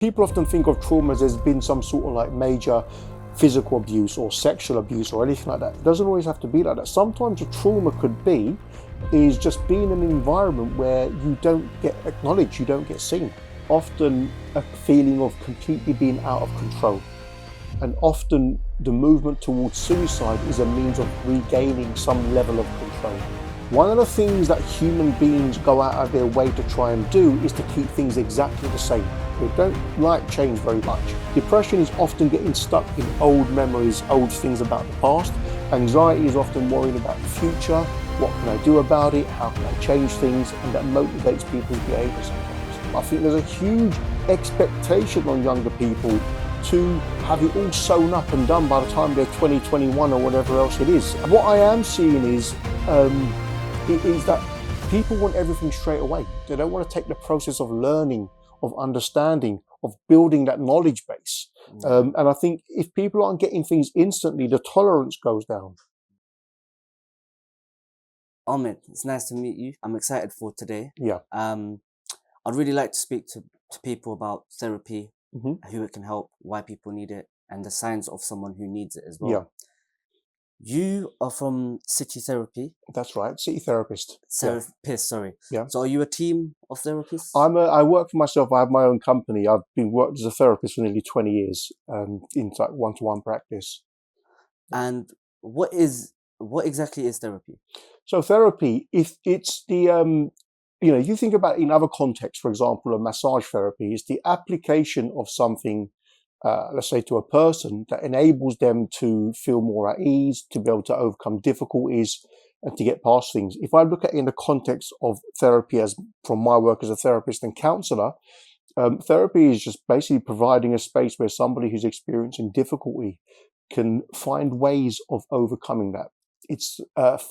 People often think of trauma as there's been some sort of like major physical abuse or sexual abuse or anything like that. It doesn't always have to be like that. Sometimes a trauma could be is just being in an environment where you don't get acknowledged, you don't get seen. Often a feeling of completely being out of control. And often the movement towards suicide is a means of regaining some level of control. One of the things that human beings go out of their way to try and do is to keep things exactly the same. They don't like change very much. Depression is often getting stuck in old memories, old things about the past. Anxiety is often worrying about the future. What can I do about it? How can I change things? And that motivates people's behaviour sometimes. I think there's a huge expectation on younger people to have it all sewn up and done by the time they're 20, 21 or whatever else it is. What I am seeing is that people want everything straight away. They don't want to take the process of learning, of understanding, of building that knowledge base. And I think if people aren't getting things instantly, the tolerance goes down. Ahmed, it's nice to meet you. I'm excited for today. Yeah. I'd really like to speak to people about therapy, hmm who it can help, why people need it, and the signs of someone who needs it as well. Yeah, You are from City Therapy, that's right. City therapist. therapist, sorry. Yeah. So are you a team of therapists? I work for myself. I have my own company. I've been worked as a therapist for nearly 20 years in like one-to-one practice. And what exactly is therapy? So therapy, if it's the you think about in other contexts, for example, a massage therapy is the application of something, let's say, to a person that enables them to feel more at ease, to be able to overcome difficulties, and to get past things. If I look at it in the context of therapy, as from my work as a therapist and counselor, therapy is just basically providing a space where somebody who's experiencing difficulty can find ways of overcoming that. It's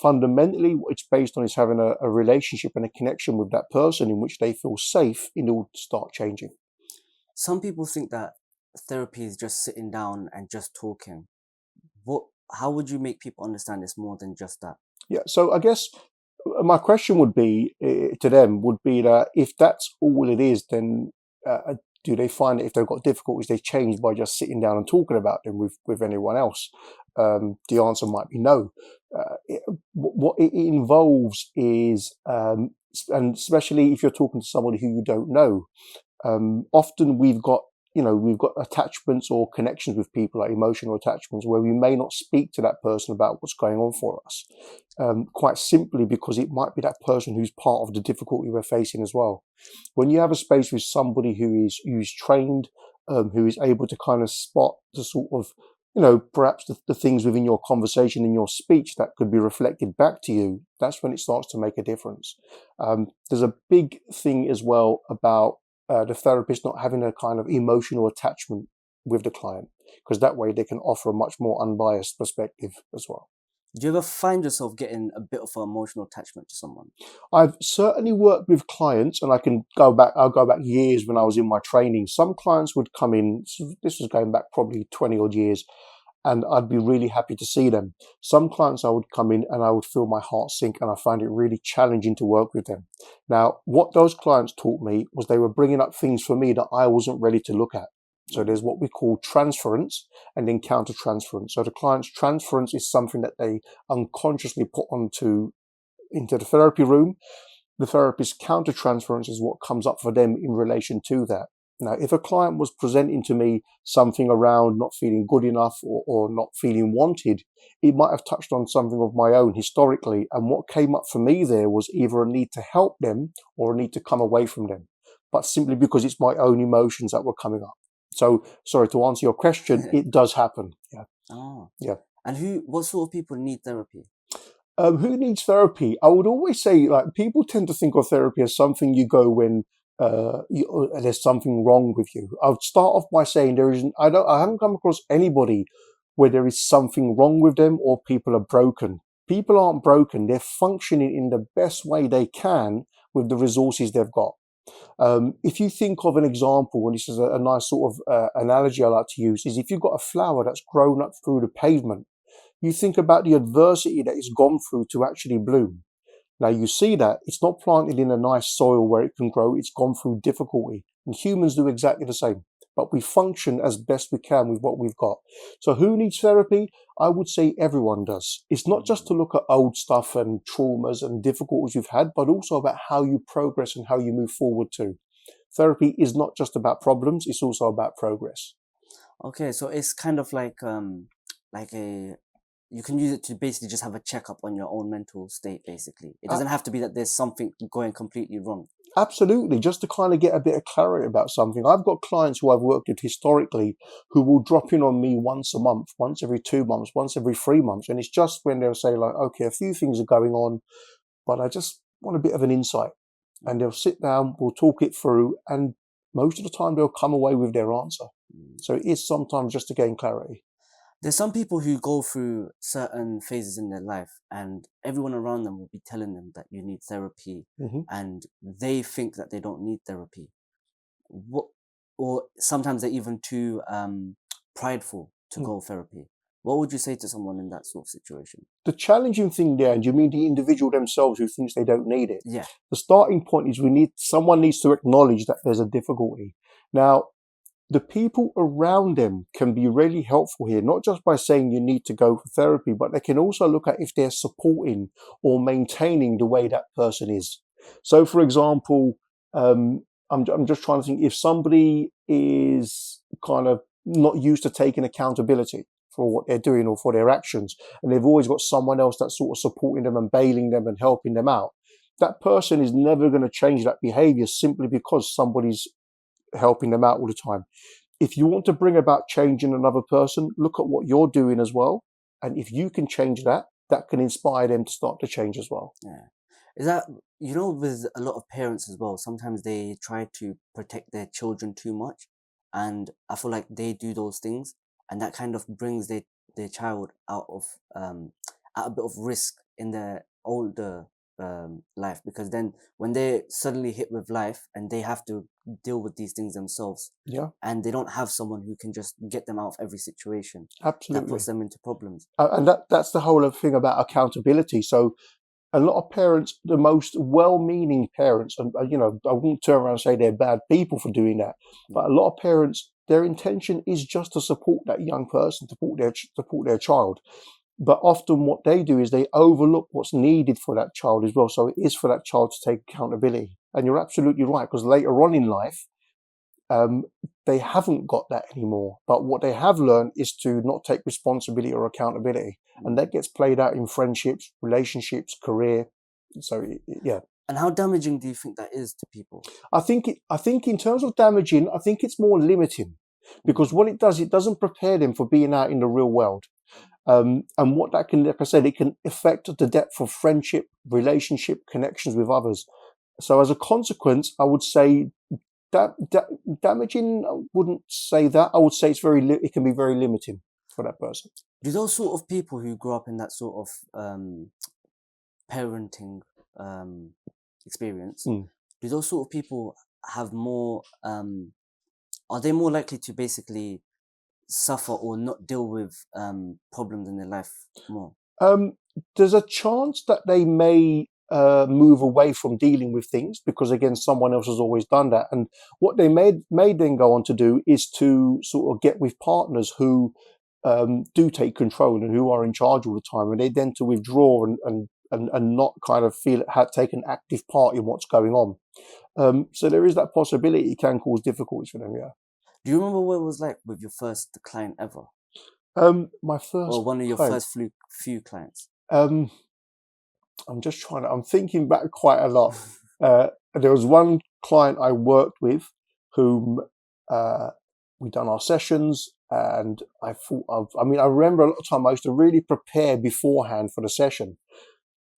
fundamentally what it's based on is having a relationship and a connection with that person in which they feel safe in order to start changing. Some people think that therapy is just sitting down and just talking. How would you make people understand it's more than just that? Yeah, so I guess my question would be to them would be that if that's all it is, then do they find that if they've got difficulties, they change by just sitting down and talking about them with anyone else? The answer might be no. What it involves is, and especially if you're talking to somebody who you don't know, often we've got attachments or connections with people, like emotional attachments, where we may not speak to that person about what's going on for us, quite simply because it might be that person who's part of the difficulty we're facing as well. When you have a space with somebody who's trained, who is able to kind of spot the sort of perhaps the things within your conversation and your speech that could be reflected back to you, that's when it starts to make a difference. There's a big thing as well about the therapist not having a kind of emotional attachment with the client, because that way they can offer a much more unbiased perspective as well. Do you ever find yourself getting a bit of an emotional attachment to someone? I've certainly worked with clients, and I'll go back years when I was in my training. Some clients would come in, this was going back probably 20 odd years, and I'd be really happy to see them. Some clients I would come in and I would feel my heart sink, and I find it really challenging to work with them. Now, what those clients taught me was they were bringing up things for me that I wasn't ready to look at. So there's what we call transference and then counter-transference. So the client's transference is something that they unconsciously put into the therapy room. The therapist's counter-transference is what comes up for them in relation to that. Now, if a client was presenting to me something around not feeling good enough or not feeling wanted, it might have touched on something of my own historically. And what came up for me there was either a need to help them or a need to come away from them, but simply because it's my own emotions that were coming up. So, sorry, to answer your question, it does happen. Yeah. Oh. Yeah. And what sort of people need therapy? Who needs therapy? I would always say, like, people tend to think of therapy as something you go when there's something wrong with you. I would start off by saying I haven't come across anybody where there is something wrong with them or people are broken. People aren't broken. They're functioning in the best way they can with the resources they've got. If you think of an example, and this is a nice sort of analogy I like to use, is if you've got a flower that's grown up through the pavement, you think about the adversity that it's gone through to actually bloom. Now you see that it's not planted in a nice soil where it can grow, it's gone through difficulty. And humans do exactly the same. but we function as best we can with what we've got. So who needs therapy? I would say everyone does. It's not just to look at old stuff and traumas and difficulties you've had, but also about how you progress and how you move forward too. Therapy is not just about problems, it's also about progress. Okay, so it's kind of like a you can use it to basically just have a checkup on your own mental state, basically. It doesn't have to be that there's something going completely wrong. Absolutely, just to kind of get a bit of clarity about something. I've got clients who I've worked with historically who will drop in on me once a month, once every 2 months, once every 3 months. And it's just when they'll say, like, okay, a few things are going on, but I just want a bit of an insight. And they'll sit down, we'll talk it through, and most of the time they'll come away with their answer. So it is sometimes just to gain clarity. There's some people who go through certain phases in their life, and everyone around them will be telling them that you need therapy, hmm and they think that they don't need therapy. What, or sometimes they're even too prideful to go therapy. What would you say to someone in that sort of situation? The challenging thing there, and you mean the individual themselves who thinks they don't need it. Yeah. The starting point is someone needs to acknowledge that there's a difficulty. Now, the people around them can be really helpful here, not just by saying you need to go for therapy, but they can also look at if they're supporting or maintaining the way that person is. So, for example, I'm just trying to think if somebody is kind of not used to taking accountability for what they're doing or for their actions, and they've always got someone else that's sort of supporting them and bailing them and helping them out. That person is never going to change that behavior simply because somebody's helping them out all the time. If you want to bring about change in another person, look at what you're doing as well. And if you can change that, that can inspire them to start to change as well. Yeah. Is that, with a lot of parents as well, sometimes they try to protect their children too much. And I feel like they do those things, and that kind of brings their child out of at a bit of risk in their older life, because then when they suddenly hit with life and they have to deal with these things themselves, Yeah, and they don't have someone who can just get them out of every situation, that absolutely. puts them into problems. And that's the whole thing about accountability. So a lot of parents, the most well-meaning parents, and I wouldn't turn around and say they're bad people for doing that, but a lot of parents, their intention is just to support that young person, support their child. But often what they do is they overlook what's needed for that child as well. So it is for that child to take accountability. And you're absolutely right, because later on in life, they haven't got that anymore. But what they have learned is to not take responsibility or accountability. And that gets played out in friendships, relationships, career. So, yeah. And how damaging do you think that is to people? I think in terms of damaging, I think it's more limiting, because what it does, it doesn't prepare them for being out in the real world. And what that can, like I said, it can affect the depth of friendship, relationship, connections with others. So as a consequence, I would say that damaging, I wouldn't say that. I would say it can be very limiting for that person. Do those sort of people who grow up in that sort of parenting experience, do those sort of people have more, are they more likely to basically suffer or not deal with problems in their life more? There's a chance that they may move away from dealing with things because, again, someone else has always done that. And what they may then go on to do is to sort of get with partners who do take control and who are in charge all the time, and they tend to withdraw and not kind of take an active part in what's going on. So there is that possibility it can cause difficulties for them, yeah. Do you remember what it was like with your first client ever? My first Or one of your client, first few clients? I'm thinking back quite a lot. There was one client I worked with whom we done our sessions, and I remember a lot of time I used to really prepare beforehand for the session.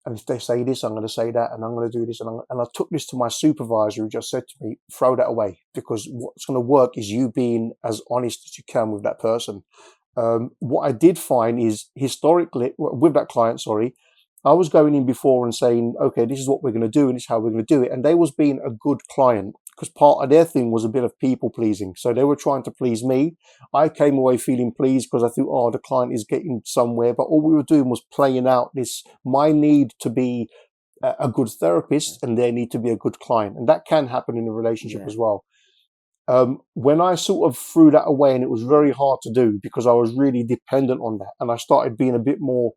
And if they say this, I'm going to say that, and I'm going to do this. And I took this to my supervisor, who just said to me, throw that away, because what's going to work is you being as honest as you can with that person. What I did find is historically, with that client, I was going in before and saying, okay, this is what we're going to do and this is how we're going to do it. And they was being a good client, because part of their thing was a bit of people pleasing. So they were trying to please me. I came away feeling pleased because I thought, oh, the client is getting somewhere. But all we were doing was playing out my need to be a good therapist and their need to be a good client. And that can happen in a relationship as well. When I sort of threw that away, and it was very hard to do because I was really dependent on that, and I started being a bit more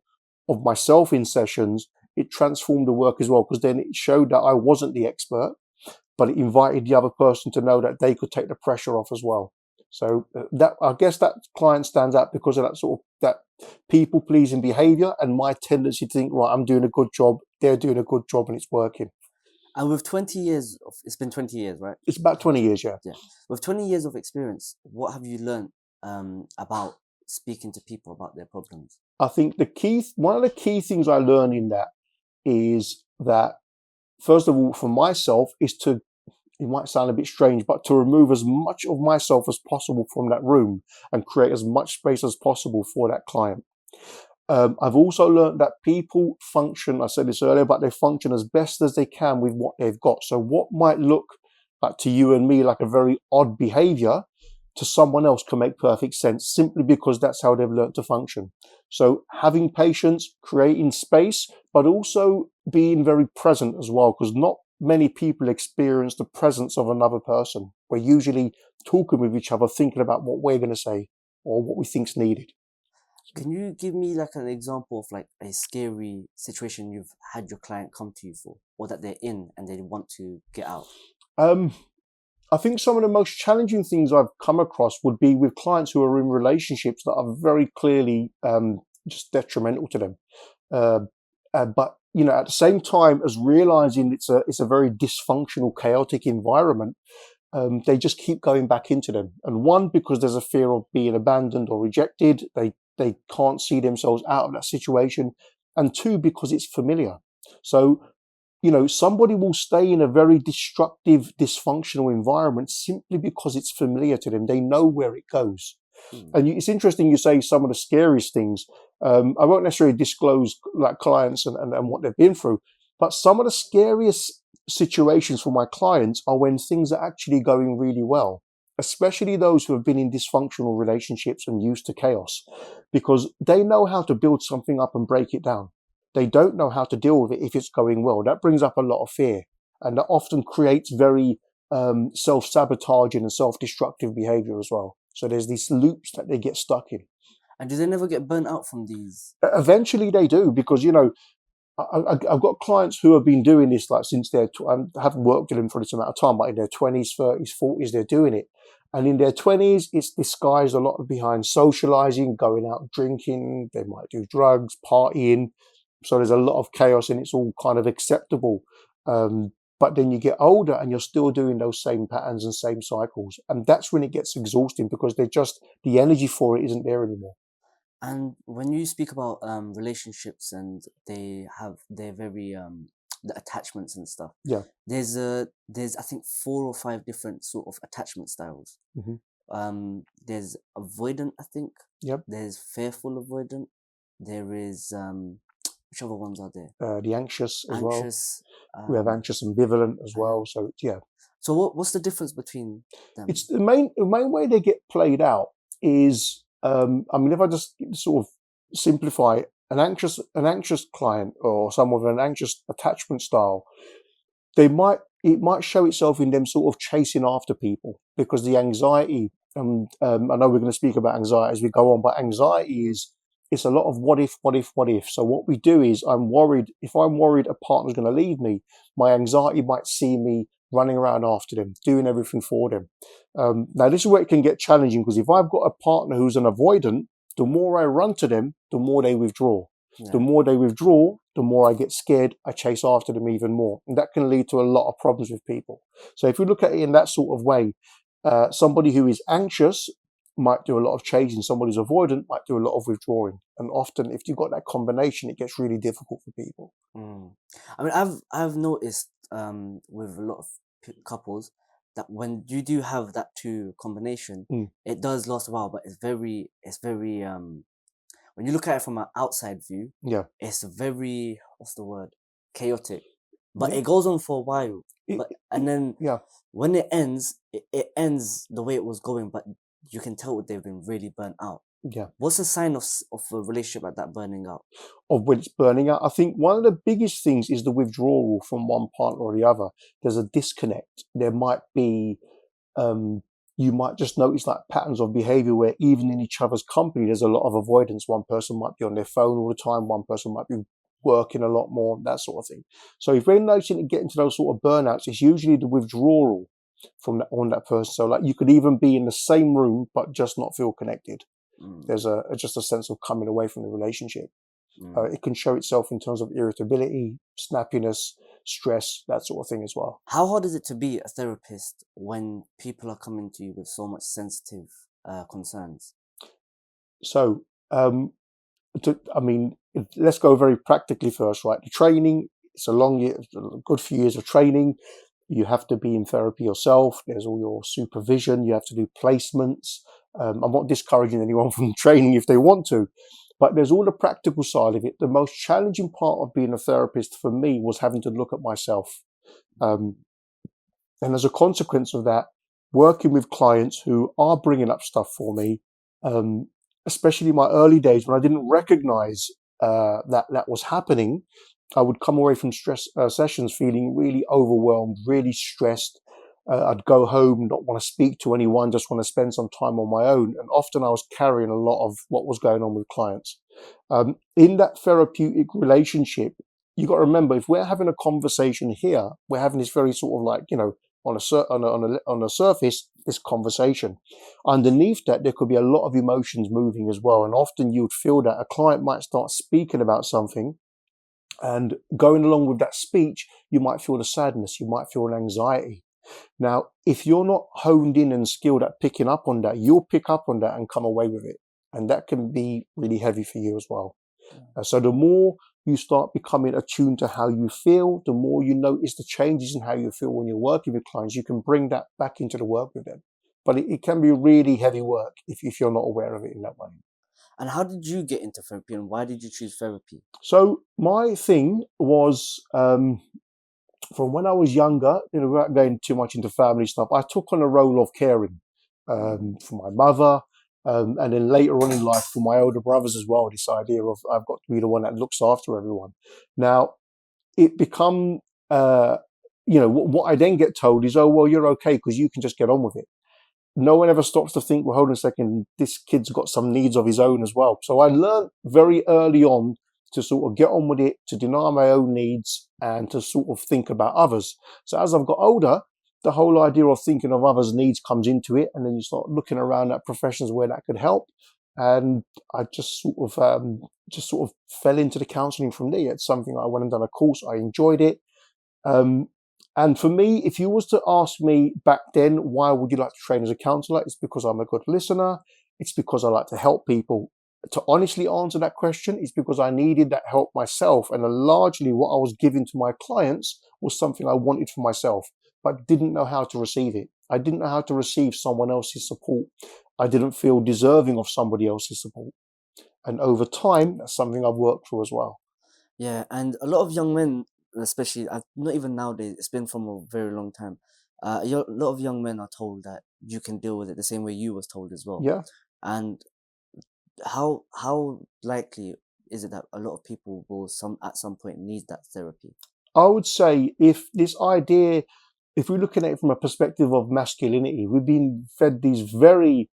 of myself in sessions, it transformed the work as well because then it showed that I wasn't the expert, but it invited the other person to know that they could take the pressure off as well. So that, I guess, that client stands out because of that sort of that people pleasing behavior and my tendency to think, right, I'm doing a good job, they're doing a good job, and it's working. And with 20 years of, it's been 20 years, right? It's about 20 years, yeah. Yeah. With 20 years of experience, what have you learned about speaking to people about their problems? I think one of the key things I learned in that is that, first of all, for myself, is to, it might sound a bit strange, but to remove as much of myself as possible from that room and create as much space as possible for that client. I've also learned that people function, I said this earlier, but they function as best as they can with what they've got. So what might look like to you and me like a very odd behavior, to someone else can make perfect sense simply because that's how they've learned to function. So having patience, creating space, but also being very present as well, because not many people experience the presence of another person. We're usually talking with each other, thinking about what we're going to say or what we think's needed. Can you give me like an example of like a scary situation you've had your client come to you for, or that they're in and they want to get out? Um, I think some of the most challenging things I've come across would be with clients who are in relationships that are very clearly just detrimental to them. Uh, but at the same time as realizing it's a very dysfunctional, chaotic environment, they just keep going back into them. And one, because there's a fear of being abandoned or rejected, they can't see themselves out of that situation. And two, because it's familiar. So somebody will stay in a very destructive, dysfunctional environment simply because it's familiar to them. They know where it goes. Hmm. And it's interesting you say some of the scariest things. I won't necessarily disclose like clients and what they've been through, but some of the scariest situations for my clients are when things are actually going really well, especially those who have been in dysfunctional relationships and used to chaos, because they know how to build something up and break it down. They don't know how to deal with it if it's going well. That brings up a lot of fear, and that often creates very self-sabotaging and self-destructive behavior as well. So there's these loops that they get stuck in. And do they never get burnt out from these? Eventually they do, because I've got clients who have been doing this like since I haven't worked with them for this amount of time, but in their 20s, 30s, 40s, they're doing it. And in their 20s, it's disguised a lot behind socializing, going out drinking. They might do drugs, partying. So there's a lot of chaos and it's all kind of acceptable. But then you get older and you're still doing those same patterns and same cycles. And that's when it gets exhausting because the energy for it isn't there anymore. And when you speak about relationships and they're very the attachments and stuff, Yeah. there's I think 4 or 5 different sort of attachment styles. There's avoidant, I think. Yep. There's fearful avoidant. There is which other ones are there? The anxious as Anxious. well. We have anxious ambivalent as well. So yeah. So what's the difference between them? It's the main way they get played out is if I just sort of simplify it, an anxious client or someone with an anxious attachment style, it might show itself in them sort of chasing after people because the anxiety. I know we're going to speak about anxiety as we go on, but anxiety it's a lot of what if, what if, what if. So what we do is if I'm worried a partner's going to leave me, my anxiety might see me running around after them, doing everything for them. Now, this is where it can get challenging because if I've got a partner who's an avoidant, the more I run to them, the more they withdraw. Yeah. The more they withdraw, the more I get scared, I chase after them even more. And that can lead to a lot of problems with people. So if you look at it in that sort of way, somebody who is anxious might do a lot of chasing, somebody who's avoidant might do a lot of withdrawing. And often if you've got that combination, it gets really difficult for people. I mean, I've noticed with a lot of couples that when you do have that two combination, it does last a while, but it's very when you look at it from an outside view, yeah, it's very, what's the word, chaotic, but it goes on for a while, and then when it ends, it ends the way it was going, but you can tell they've been really burnt out. Yeah. What's a sign of a relationship like that burning out? Of when it's burning out, I think one of the biggest things is the withdrawal from one partner or the other. There's a disconnect. There might be you might just notice like patterns of behavior where even in each other's company, there's a lot of avoidance. One person might be on their phone all the time. One person might be working a lot more, that sort of thing. So if we're noticing it getting to those sort of burnouts, it's usually the withdrawal from that on that person. So like you could even be in the same room, but just not feel connected. Mm, There's just a sense of coming away from the relationship. mm. It can show itself in terms of irritability, snappiness, stress, that sort of thing as well. How hard is it to be a therapist when people are coming to you with so much sensitive concerns? So, I mean, let's go very practically first, right? The training, it's a long year, a good few years of training. You have to be in therapy yourself. There's all your supervision. You have to do placements. I'm not discouraging anyone from training if they want to, but there's all the practical side of it. The most challenging part of being a therapist for me was having to look at myself. Um, and as a consequence of that, working with clients who are bringing up stuff for me, um, especially in my early days when I didn't recognize that was happening, I would come away from stress sessions feeling really overwhelmed, really stressed. I'd go home, not want to speak to anyone, just want to spend some time on my own. And often I was carrying a lot of what was going on with clients. In that therapeutic relationship, you got to remember, if we're having a conversation here, we're having this very sort of like, on a surface, this conversation. Underneath that, there could be a lot of emotions moving as well. And often you'd feel that a client might start speaking about something, and going along with that speech, you might feel the sadness, you might feel an anxiety. Now, if you're not honed in and skilled at picking up on that, you'll pick up on that and come away with it. And that can be really heavy for you as well. So the more you start becoming attuned to how you feel, the more you notice the changes in how you feel when you're working with clients, you can bring that back into the work with them. But it can be really heavy work if you're not aware of it in that way. And how did you get into therapy and why did you choose therapy? So my thing was, from when I was younger, without going too much into family stuff, I took on a role of caring for my mother, and then later on in life for my older brothers as well. This idea of I've got to be the one that looks after everyone. Now, it become, what I then get told is, oh, well, you're okay because you can just get on with it. No one ever stops to think, well, hold on a second, this kid's got some needs of his own as well. So I learned very early on to sort of get on with it, to deny my own needs and to sort of think about others. So as I've got older, the whole idea of thinking of others' needs comes into it. And then you start looking around at professions where that could help. And I just sort of fell into the counseling from there. It's something I went and done a course. I enjoyed it. Um, and for me, if you was to ask me back then, why would you like to train as a counselor? It's because I'm a good listener. It's because I like to help people. To honestly answer that question, it's because I needed that help myself. And largely what I was giving to my clients was something I wanted for myself, but didn't know how to receive it. I didn't know how to receive someone else's support. I didn't feel deserving of somebody else's support. And over time, that's something I've worked through as well. Yeah, and a lot of young men, especially not even nowadays, it's been from a very long time. A lot of young men are told that you can deal with it the same way you was told as well. Yeah. And how likely is it that a lot of people will at some point need that therapy? I would say if we're looking at it from a perspective of masculinity, we've been fed these very,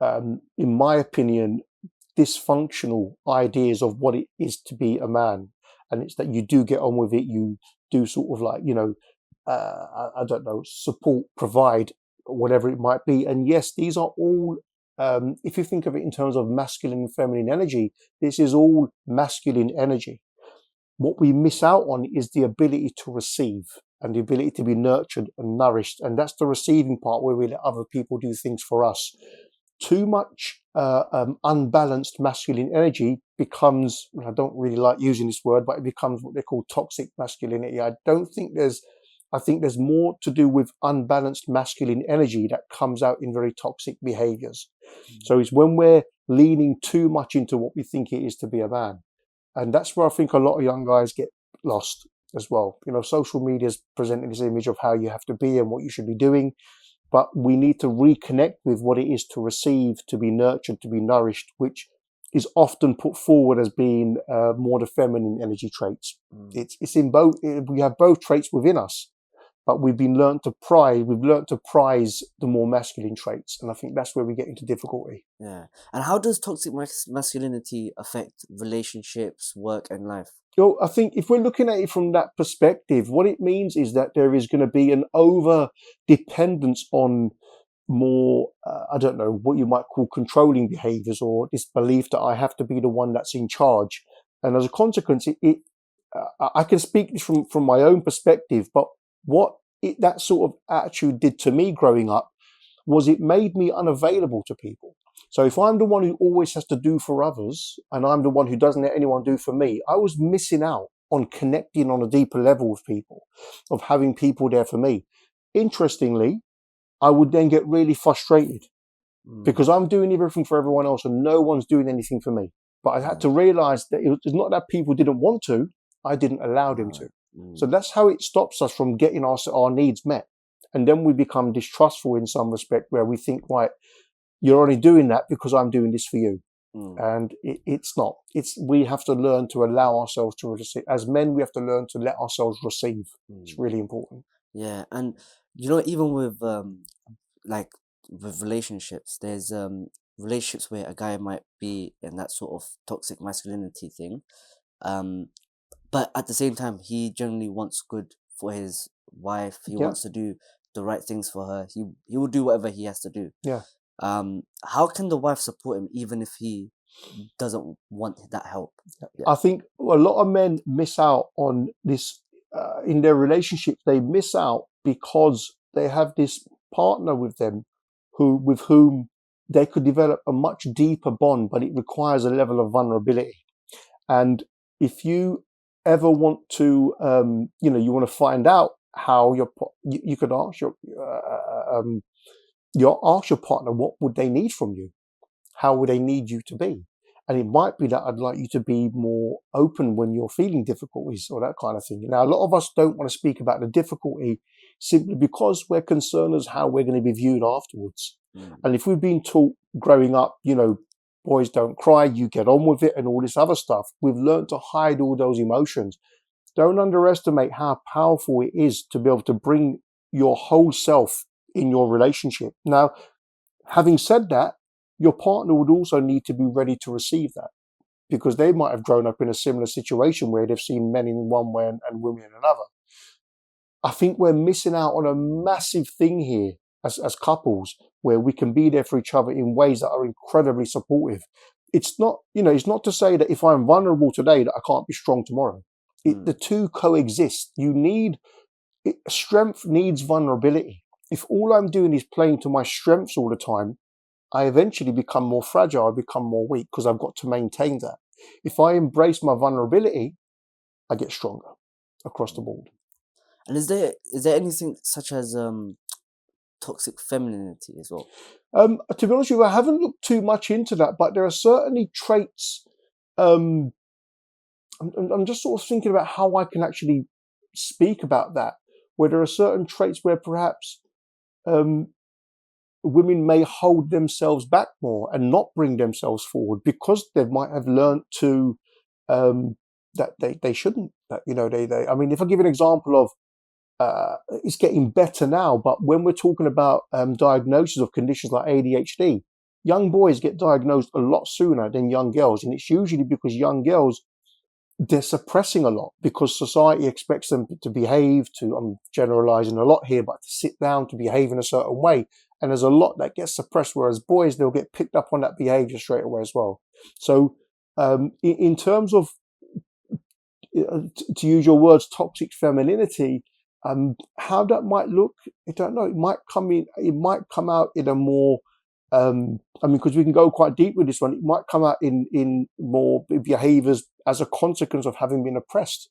in my opinion, dysfunctional ideas of what it is to be a man. And it's that you do get on with it, you do sort of like, I don't know, support, provide, whatever it might be. And yes, these are all, if you think of it in terms of masculine and feminine energy, this is all masculine energy. What we miss out on is the ability to receive and the ability to be nurtured and nourished. And that's the receiving part where we let other people do things for us. Too much unbalanced masculine energy becomes, I don't really like using this word, but it becomes what they call toxic masculinity. I think there's more to do with unbalanced masculine energy that comes out in very toxic behaviors. So it's when we're leaning too much into what we think it is to be a man. And that's where I think a lot of young guys get lost as well. Social media is presenting this image of how you have to be and what you should be doing. But we need to reconnect with what it is to receive, to be nurtured, to be nourished, which is often put forward as being more the feminine energy traits. It's in both. We have both traits within us, but we've learned to prize the more masculine traits, and I think that's where we get into difficulty. Yeah. And how does toxic masculinity affect relationships, work, and life? I think if we're looking at it from that perspective, what it means is that there is going to be an over dependence on more, I don't know, what you might call controlling behaviors, or this belief that I have to be the one that's in charge. And as a consequence, I can speak from my own perspective, but what that sort of attitude did to me growing up was it made me unavailable to people. So if I'm the one who always has to do for others, and I'm the one who doesn't let anyone do for me, I was missing out on connecting on a deeper level with people, of having people there for me. Interestingly, I would then get really frustrated because I'm doing everything for everyone else and no one's doing anything for me. But I had to realize that it's not that people didn't want to, I didn't allow them to. So that's how it stops us from getting our needs met. And then we become distrustful in some respect, where we think, right, you're only doing that because I'm doing this for you. And it's not. We have to learn to allow ourselves to receive. As men, we have to learn to let ourselves receive. It's really important. Yeah, and you know, even with like with relationships, there's relationships where a guy might be in that sort of toxic masculinity thing, um, but at the same time, he generally wants good for his wife. He Yeah, wants to do the right things for her. He will do whatever he has to do. yeah. How can the wife support him even if he doesn't want that help? Yeah. I think a lot of men miss out on this in their relationships. They miss out because they have this partner with them with whom they could develop a much deeper bond, but it requires a level of vulnerability. And if you ever want to, you want to find out how you could ask ask your partner, what would they need from you? How would they need you to be? And it might be that I'd like you to be more open when you're feeling difficulties or that kind of thing. Now, a lot of us don't want to speak about the difficulty simply because we're concerned as how we're going to be viewed afterwards. And if we've been taught growing up, boys don't cry, you get on with it and all this other stuff, we've learned to hide all those emotions. Don't underestimate how powerful it is to be able to bring your whole self in your relationship. Now, having said that, your partner would also need to be ready to receive that, because they might have grown up in a similar situation where they've seen men in one way and women in another. I think we're missing out on a massive thing here as couples, where we can be there for each other in ways that are incredibly supportive. It's not to say that if I'm vulnerable today that I can't be strong tomorrow. The two coexist. Strength needs vulnerability. If all I'm doing is playing to my strengths all the time, I eventually become more fragile, I become more weak, because I've got to maintain that. If I embrace my vulnerability, I get stronger across the board. And is there anything such as toxic femininity as well? To be honest with you, I haven't looked too much into that, but there are certainly traits. I'm just sort of thinking about how I can actually speak about that, where there are certain traits where perhaps women may hold themselves back more and not bring themselves forward because they might have learned to that they shouldn't. That they. I mean, if I give an example of it's getting better now, but when we're talking about diagnosis of conditions like ADHD, young boys get diagnosed a lot sooner than young girls, and it's usually because young girls, they're suppressing a lot because society expects them to behave, I'm generalizing a lot here, but to sit down, to behave in a certain way. And there's a lot that gets suppressed, whereas boys, they'll get picked up on that behavior straight away as well. So in terms of, to use your words, toxic femininity, how that might look, I don't know. It might come out in a more, because we can go quite deep with this one. It might come out in more behaviors as a consequence of having been oppressed,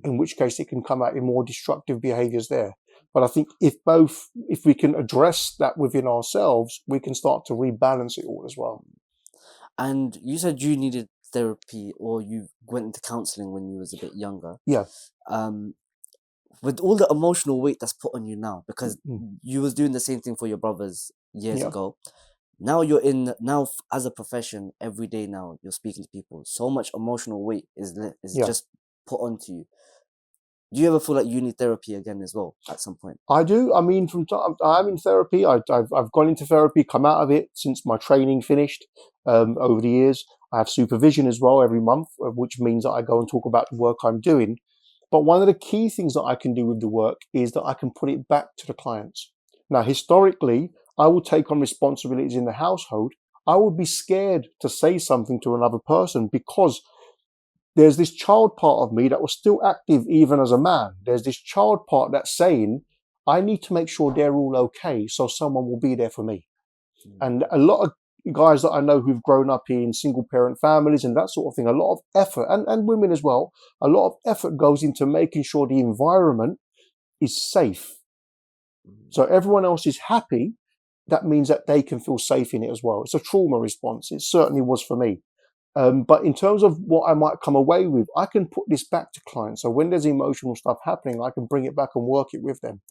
in which case it can come out in more destructive behaviors there. But I think if we can address that within ourselves, we can start to rebalance it all as well. And you said you needed therapy, or you went into counseling when you was a bit younger. Yeah. With all the emotional weight that's put on you now, because you was doing the same thing for your brothers years ago. Now you're as a profession, every day now you're speaking to people. So much emotional weight is just put onto you. Do you ever feel like you need therapy again as well at some point? I do. I mean, from time I'm in therapy. I've gone into therapy, come out of it since my training finished. Over the years, I have supervision as well every month, which means that I go and talk about the work I'm doing. But one of the key things that I can do with the work is that I can put it back to the clients. Now, historically, I will take on responsibilities in the household. I would be scared to say something to another person because there's this child part of me that was still active even as a man. There's this child part that's saying, I need to make sure they're all okay, so someone will be there for me. And a lot of guys that I know who've grown up in single parent families and that sort of thing, a lot of effort, and women as well, a lot of effort goes into making sure the environment is safe. So everyone else is happy. That means that they can feel safe in it as well. It's a trauma response. It certainly was for me. But in terms of what I might come away with, I can put this back to clients. So when there's emotional stuff happening, I can bring it back and work it with them.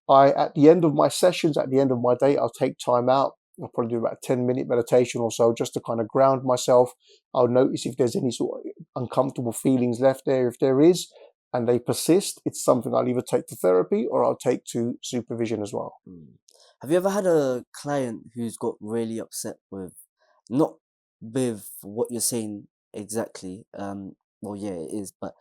At the end of my sessions, at the end of my day, I'll take time out. I'll probably do about a 10-minute meditation or so just to kind of ground myself. I'll notice if there's any sort of uncomfortable feelings left there. If there is, and they persist, it's something I'll either take to therapy or I'll take to supervision as well. Have you ever had a client who's got really upset with, not with what you're saying exactly? Well, yeah, it is, but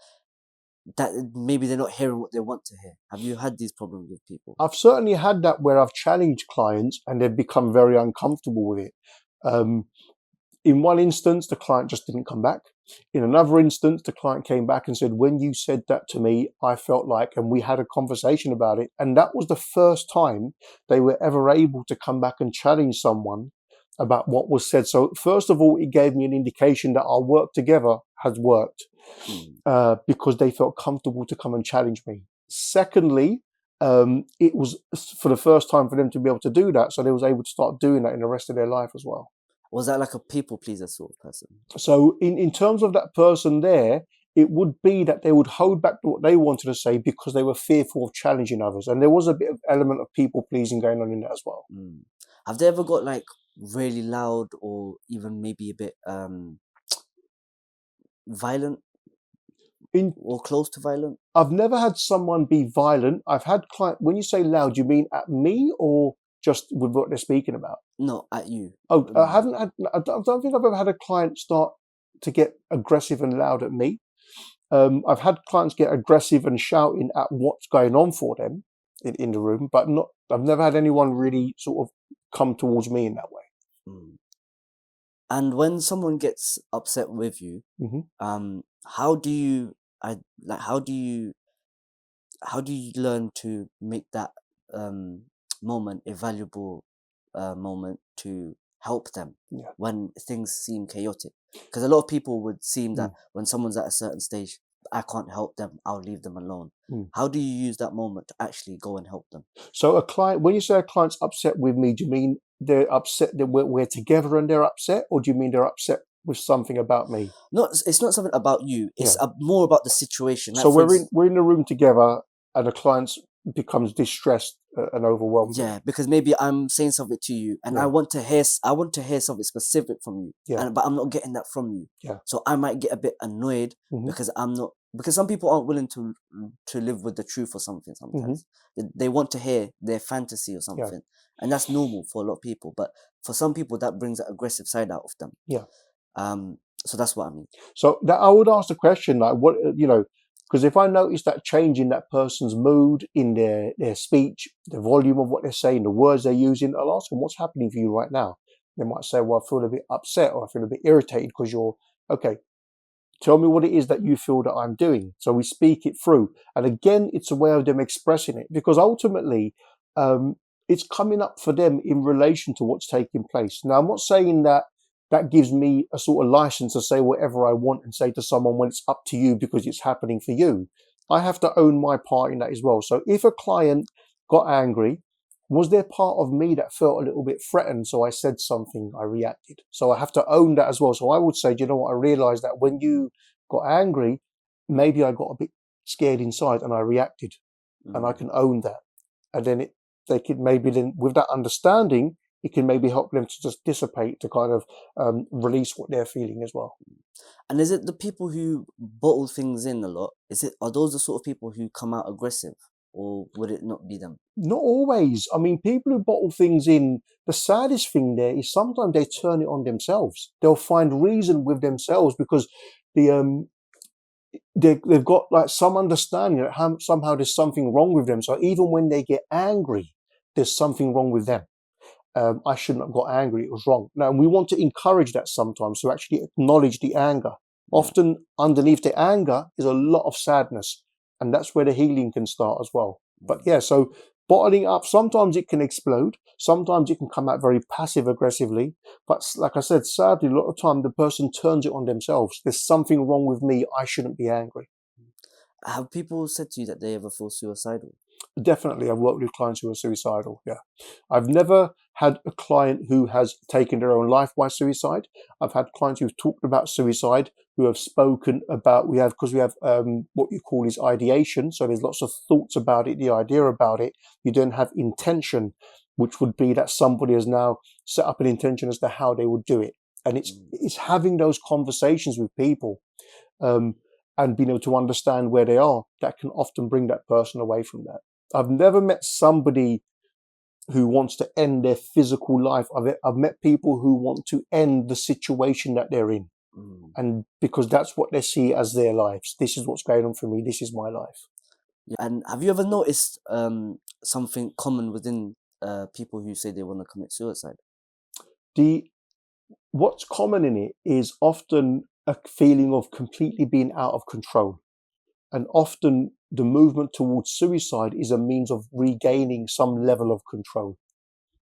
that maybe they're not hearing what they want to hear. Have you had these problems with people? I've certainly had that where I've challenged clients and they've become very uncomfortable with it. In one instance, the client just didn't come back. In another instance, the client came back and said, when you said that to me, I felt like, and we had a conversation about it. And that was the first time they were ever able to come back and challenge someone about what was said. So first of all, it gave me an indication that our work together has worked because they felt comfortable to come and challenge me. Secondly, it was for the first time for them to be able to do that. So they was able to start doing that in the rest of their life as well. Was that like a people pleaser sort of person? So in terms of that person there, it would be that they would hold back what they wanted to say because they were fearful of challenging others. And there was a bit of element of people pleasing going on in that as well. Have they ever got like really loud or even maybe a bit violent or close to violent? I've never had someone be violent. I've had client. When you say loud, you mean at me or just with what they're speaking about? No, at you. Oh, I don't think I've ever had a client start to get aggressive and loud at me. I've had clients get aggressive and shouting at what's going on for them in the room, but I've never had anyone really sort of come towards me in that way. And when someone gets upset with you, how do you learn to make that moment a valuable moment to help them when things seem chaotic? Because a lot of people would seem that when someone's at a certain stage, I can't help them, I'll leave them alone. How do you use that moment to actually go and help them? So a client, when you say a client's upset with me, do you mean they're upset that we're together and they're upset, or do you mean they're upset with something about me? No, it's not something about you. It's more about the situation. Like, so we're in a room together, and the client becomes distressed and overwhelmed. Yeah, because maybe I'm saying something to you, and I want to hear something specific from you. But I'm not getting that from you. So I might get a bit annoyed because I'm not. Because some people aren't willing to live with the truth or something. Sometimes they want to hear their fantasy or something, and that's normal for a lot of people. But for some people, that brings that aggressive side out of them. So that's what I mean. So that I would ask the question, like, what, because if I notice that change in that person's mood, in their speech, the volume of what they're saying, the words they're using, I'll ask them, what's happening for you right now? They might say, well, I feel a bit upset or I feel a bit irritated because you're, okay, tell me what it is that you feel that I'm doing. So we speak it through. And again, it's a way of them expressing it, because ultimately it's coming up for them in relation to what's taking place. Now, I'm not saying that gives me a sort of license to say whatever I want and say to someone, when it's up to you because it's happening for you. I have to own my part in that as well. So if a client got angry, was there part of me that felt a little bit threatened? So I said something, I reacted. So I have to own that as well. So I would say, do you know what? I realized that when you got angry, maybe I got a bit scared inside and I reacted, and I can own that. And then they could maybe then, with that understanding, it can maybe help them to just dissipate, to kind of release what they're feeling as well. And is it the people who bottle things in a lot? Are those the sort of people who come out aggressive, or would it not be them? Not always. I mean, people who bottle things in, the saddest thing there is sometimes they turn it on themselves. They'll find reason with themselves because the they've got like some understanding that somehow there's something wrong with them. So even when they get angry, there's something wrong with them. I shouldn't have got angry. It was wrong. Now, we want to encourage that sometimes to actually acknowledge the anger. Yeah. Often underneath the anger is a lot of sadness, and that's where the healing can start as well. But yeah, so bottling up, sometimes it can explode. Sometimes it can come out very passive aggressively. But like I said, sadly, a lot of time the person turns it on themselves. There's something wrong with me. I shouldn't be angry. Have people said to you that they ever feel suicidal? Definitely, I've worked with clients who are suicidal. Yeah, I've never had a client who has taken their own life by suicide. I've had clients who've talked about suicide, who have spoken about. We have what you call is ideation. So there's lots of thoughts about it, the idea about it. You then have intention, which would be that somebody has now set up an intention as to how they would do it, and it's having those conversations with people. And being able to understand where they are, that can often bring that person away from that. I've never met somebody who wants to end their physical life. I've met people who want to end the situation that they're in. And because that's what they see as their lives. This is what's going on for me. This is my life. Yeah. And have you ever noticed something common within people who say they want to commit suicide? What's common in it is often a feeling of completely being out of control. And often the movement towards suicide is a means of regaining some level of control.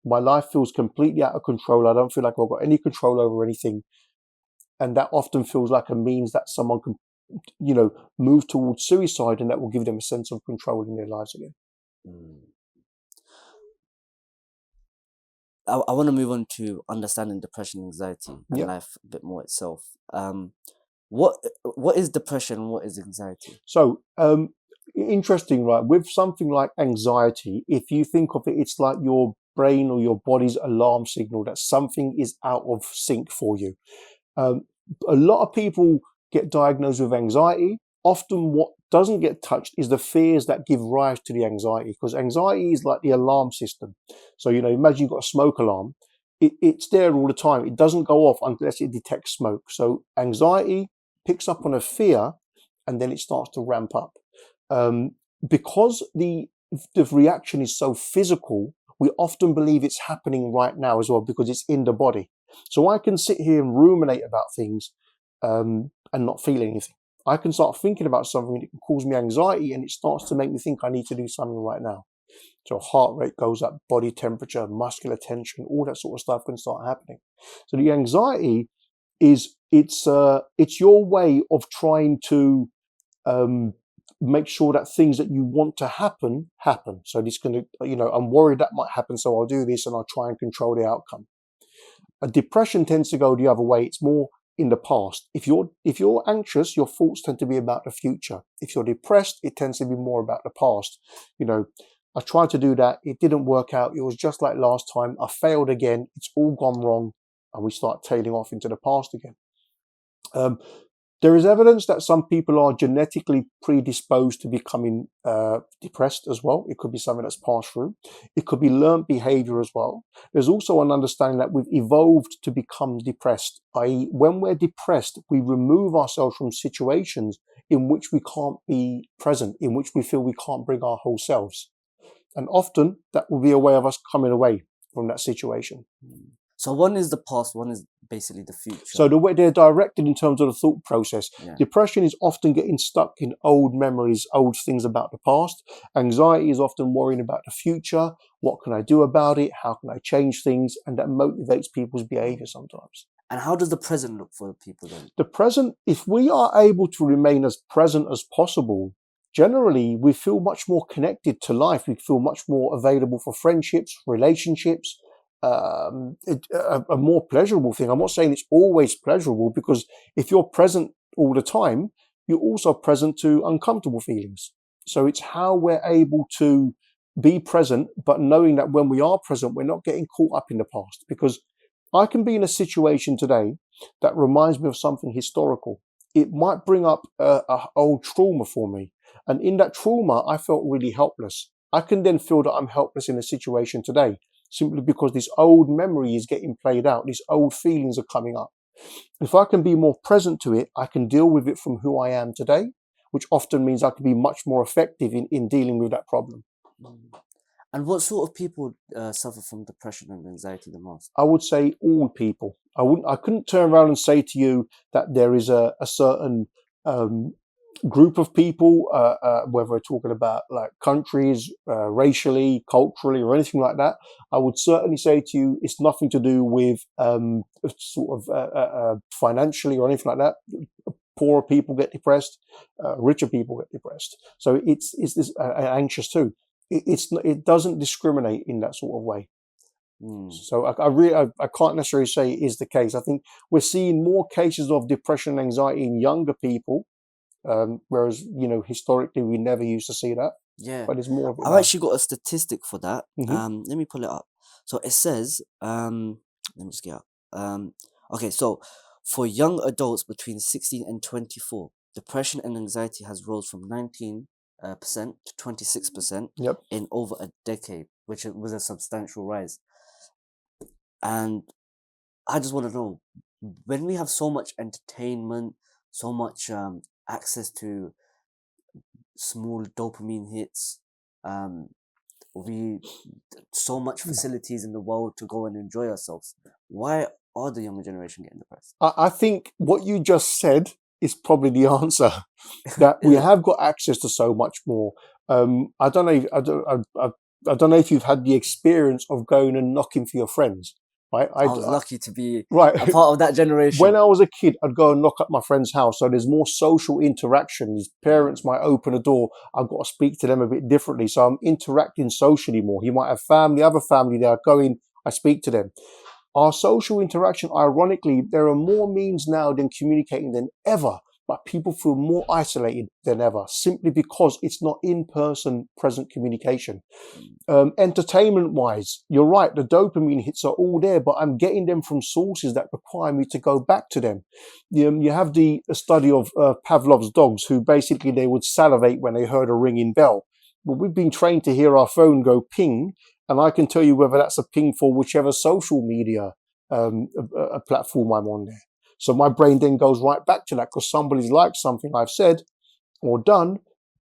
My life feels completely out of control. I don't feel like I've got any control over anything. And that often feels like a means that someone can, move towards suicide, and that will give them a sense of control in their lives again. I want to move on to understanding depression, anxiety, and Yep. life a bit more itself. What is depression and what is anxiety? So, interesting, right? With something like anxiety, if you think of it, it's like your brain or your body's alarm signal that something is out of sync for you. A lot of people get diagnosed with anxiety. Often what doesn't get touched is the fears that give rise to the anxiety, because anxiety is like the alarm system. So, imagine you've got a smoke alarm. It's there all the time. It doesn't go off unless it detects smoke. So anxiety picks up on a fear, and then it starts to ramp up. Because the reaction is so physical, we often believe it's happening right now as well, because it's in the body. So I can sit here and ruminate about things and not feel anything. I can start thinking about something that can cause me anxiety, and it starts to make me think I need to do something right now. So heart rate goes up, body temperature, muscular tension, all that sort of stuff can start happening. So the anxiety it's your way of trying to make sure that things that you want to happen. So this can, I'm worried that might happen, so I'll do this and I'll try and control the outcome. A depression tends to go the other way. It's more in the past. If you're anxious, your thoughts tend to be about the future. If you're depressed, it tends to be more about the past. I tried to do that. It didn't work out. It was just like last time. I failed again. It's all gone wrong. And we start tailing off into the past again. There is evidence that some people are genetically predisposed to becoming depressed as well. It could be something that's passed through. It could be learned behavior as well. There's also an understanding that we've evolved to become depressed, i.e., when we're depressed, we remove ourselves from situations in which we can't be present, in which we feel we can't bring our whole selves. And often that will be a way of us coming away from that situation. So one is the past, one is basically the future. So the way they're directed in terms of the thought process. Yeah. Depression is often getting stuck in old memories, old things about the past. Anxiety is often worrying about the future. What can I do about it? How can I change things? And that motivates people's behavior sometimes. And how does the present look for people then? The present, if we are able to remain as present as possible, generally we feel much more connected to life. We feel much more available for friendships, relationships. A more pleasurable thing. I'm not saying it's always pleasurable, because if you're present all the time, you're also present to uncomfortable feelings. So it's how we're able to be present, but knowing that when we are present, we're not getting caught up in the past. Because I can be in a situation today that reminds me of something historical. It might bring up a old trauma for me. And in that trauma, I felt really helpless. I can then feel that I'm helpless in a situation today, simply because this old memory is getting played out. These old feelings are coming up. If I can be more present to it, I can deal with it from who I am today, which often means I can be much more effective in dealing with that problem. Mm. And what sort of people suffer from depression and anxiety the most? I would say all people. I couldn't turn around and say to you that there is a certain um, group of people, whether we're talking about like countries, racially, culturally, or anything like that. I would certainly say to you, it's nothing to do with financially or anything like that. Poorer people get depressed, richer people get depressed. So it's this anxious too. It doesn't discriminate in that sort of way. Mm. So I can't necessarily say it is the case. I think we're seeing more cases of depression and anxiety in younger people, whereas historically we never used to see that. Yeah, But there's more of it I've now. actually got a statistic for that. Hmm. Let me pull it up. So it says, let me just get up. Okay, so for young adults between 16 and 24, depression and anxiety has rose from 19% to 26% Yep. in over a decade, which was a substantial rise. And I just want to know, when we have so much entertainment, so much access to small dopamine hits, um, we so much facilities in the world to go and enjoy ourselves. Why are the younger generation getting depressed? I think what you just said is probably the answer. That Is we it? have got access to so much more. I don't know. I don't know if you've had the experience of going and knocking for your friends, right? I was lucky to be a Right. part of that When generation. I was a kid, I'd go and knock at my friend's house. So there's more social interaction. His parents Mm, might open a door. I've got to speak to them a bit differently. So I'm interacting socially more. He might have family, other family there. I go in, I speak to them. Our social interaction, ironically, there are more means now than communicating than ever, but people feel more isolated than ever simply because it's not in person present communication. mm, Entertainment wise, you're right, the dopamine hits are all there, but I'm getting them from sources that require me to go back to them. You have the study of Pavlov's dogs, who basically they would salivate when they heard a ringing bell. Well, we've been trained to hear our phone go ping, and I can tell you whether that's a ping for whichever social media a platform I'm on there. So my brain then goes right back to that because somebody's liked something I've said or done,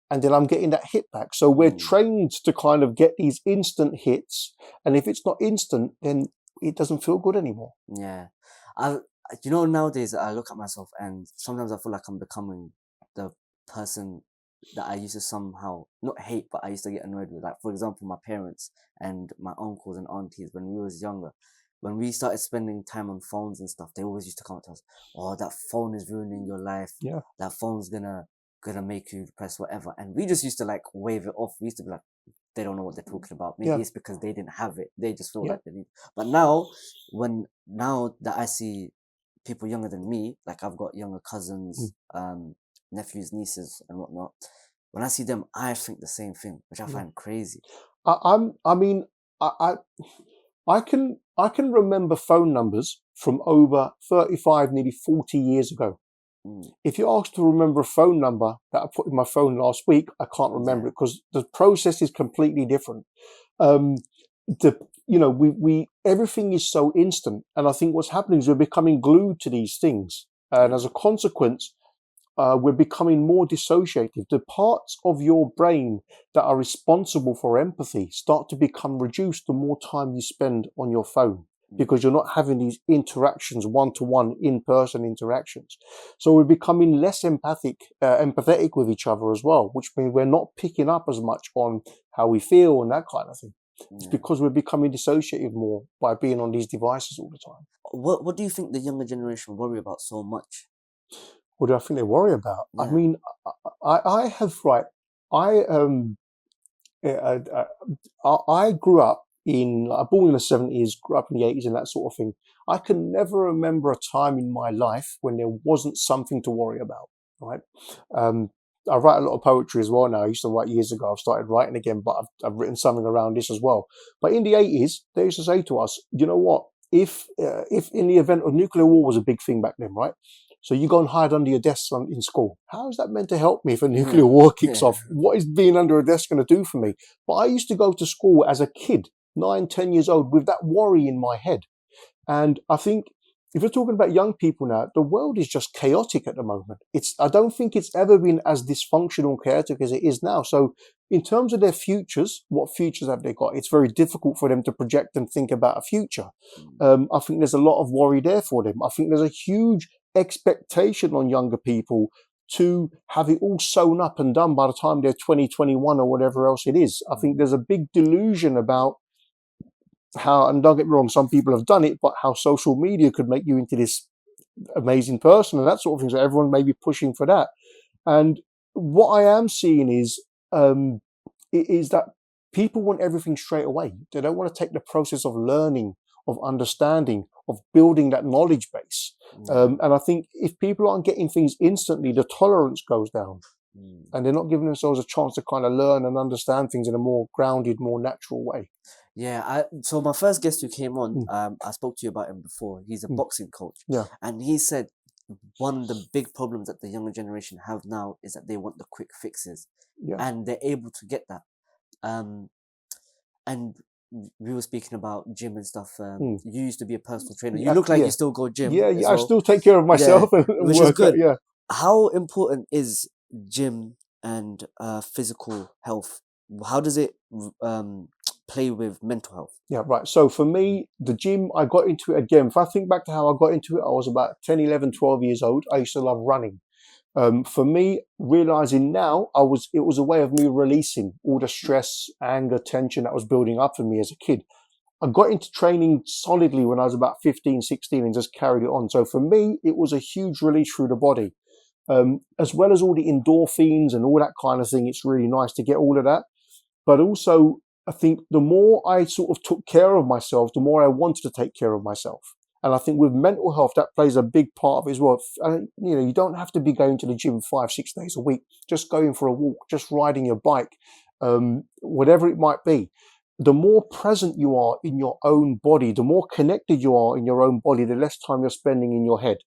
and then I'm getting that hit back. So we're mm. trained to kind of get these instant hits, and if it's not instant, then it doesn't feel good anymore. Yeah. I nowadays I look at myself and sometimes I feel like I'm becoming the person that I used to somehow not hate, but I used to get annoyed with. Like for example, my parents and my uncles and aunties when we was younger, when we started spending time on phones and stuff, they always used to come up to us, "Oh, that phone is ruining your life. Yeah, That phone's gonna make you depressed, whatever." And we just used to like wave it off. We used to be like, they don't know what they're talking about. Maybe yeah, it's because they didn't have it. They just feel yeah. like they need. But now that I see people younger than me, like I've got younger Mm. cousins, nephews, nieces, and whatnot. When I see them, I think the same thing, which I Yeah. find crazy. I mean, I, I can remember phone numbers from over 35, nearly 40 years ago. Mm, If you ask to remember a phone number that I put in my phone last week, I can't remember yeah, it because the process is completely different. Um, the we everything is so instant, and I think what's happening is we're becoming glued to these things, and yeah, as a consequence, we're becoming more dissociative. The parts of your brain that are responsible for empathy start to become reduced the more time you spend on your phone mm, because you're not having these interactions, one-to-one, in-person interactions. So we're becoming less empathetic with each other as well, which means we're not picking up as much on how we feel and that kind of thing. It's yeah. because we're becoming dissociative more by being on these devices all the time. What do you think the younger generation worry about so much? What do I think they worry about? I Yeah. mean, I have right. I I, I grew up I born in the 70s, grew up in the 80s, and that sort of thing. I can never remember a time in my life when there wasn't something to worry about. Right? Um, I write a lot of poetry as well now. I used to write years ago. I've started writing again, but I've written something around this as well. But in the 80s, they used to say to us, you know what? If in the event of nuclear war was a big thing back then, right? So you go and hide under your desk in school. How is that meant to help me if a nuclear war kicks Yeah. off? What is being under a desk going to do for me? But I used to go to school as a kid, 9, 10 years old, with that worry in my head. And I think if you're talking about young people now, the world is just chaotic at the moment. I don't think it's ever been as dysfunctional, chaotic as it is now. So in terms of their futures, what futures have they got? It's very difficult for them to project and think about a future. I think there's a lot of worry there for them. I think there's a huge expectation on younger people to have it all sewn up and done by the time they're 20, 21 or whatever else it is. I think there's a big delusion about how, and don't get me wrong, some people have done it, but how social media could make you into this amazing person and that sort of thing. So everyone may be pushing for that. And what I am seeing is that people want everything straight away. They don't want to take the process of learning, of understanding, of building that knowledge base. And I think if people aren't getting things instantly, the tolerance goes down. And they're not giving themselves a chance to kind of learn and understand things in a more grounded, more natural way. Yeah, so my first guest who came on, I spoke to you about him before. He's a boxing coach. Yeah. And he said one of the big problems that the younger generation have now is that they want the quick fixes. Yeah. And they're able to get that. And we were speaking about gym and stuff. You used to be a personal trainer. You look like you still go gym. Yeah, as I well. still take care of myself and which work is good. out, yeah. How important is gym and physical health? How does it play with mental health? Yeah, right. So for me, the gym, I got into it again. If I think back to how I got into it, I was about 10, 11, 12 years old. I used to love running. For me, realizing now, it was a way of me releasing all the stress, anger, tension that was building up for me as a kid. I got into training solidly when I was about 15, 16 and just carried it on. So for me, it was a huge release through the body. As well as all the endorphins and all that kind of thing. It's really nice to get all of that. But also, I think the more I sort of took care of myself, the more I wanted to take care of myself. And I think with mental health, that plays a big part of it as well. You don't have to be going to the gym 5, 6 days a week. Just going for a walk, just riding your bike, whatever it might be. The more present you are in your own body, the more connected you are in your own body, the less time you're spending in your head.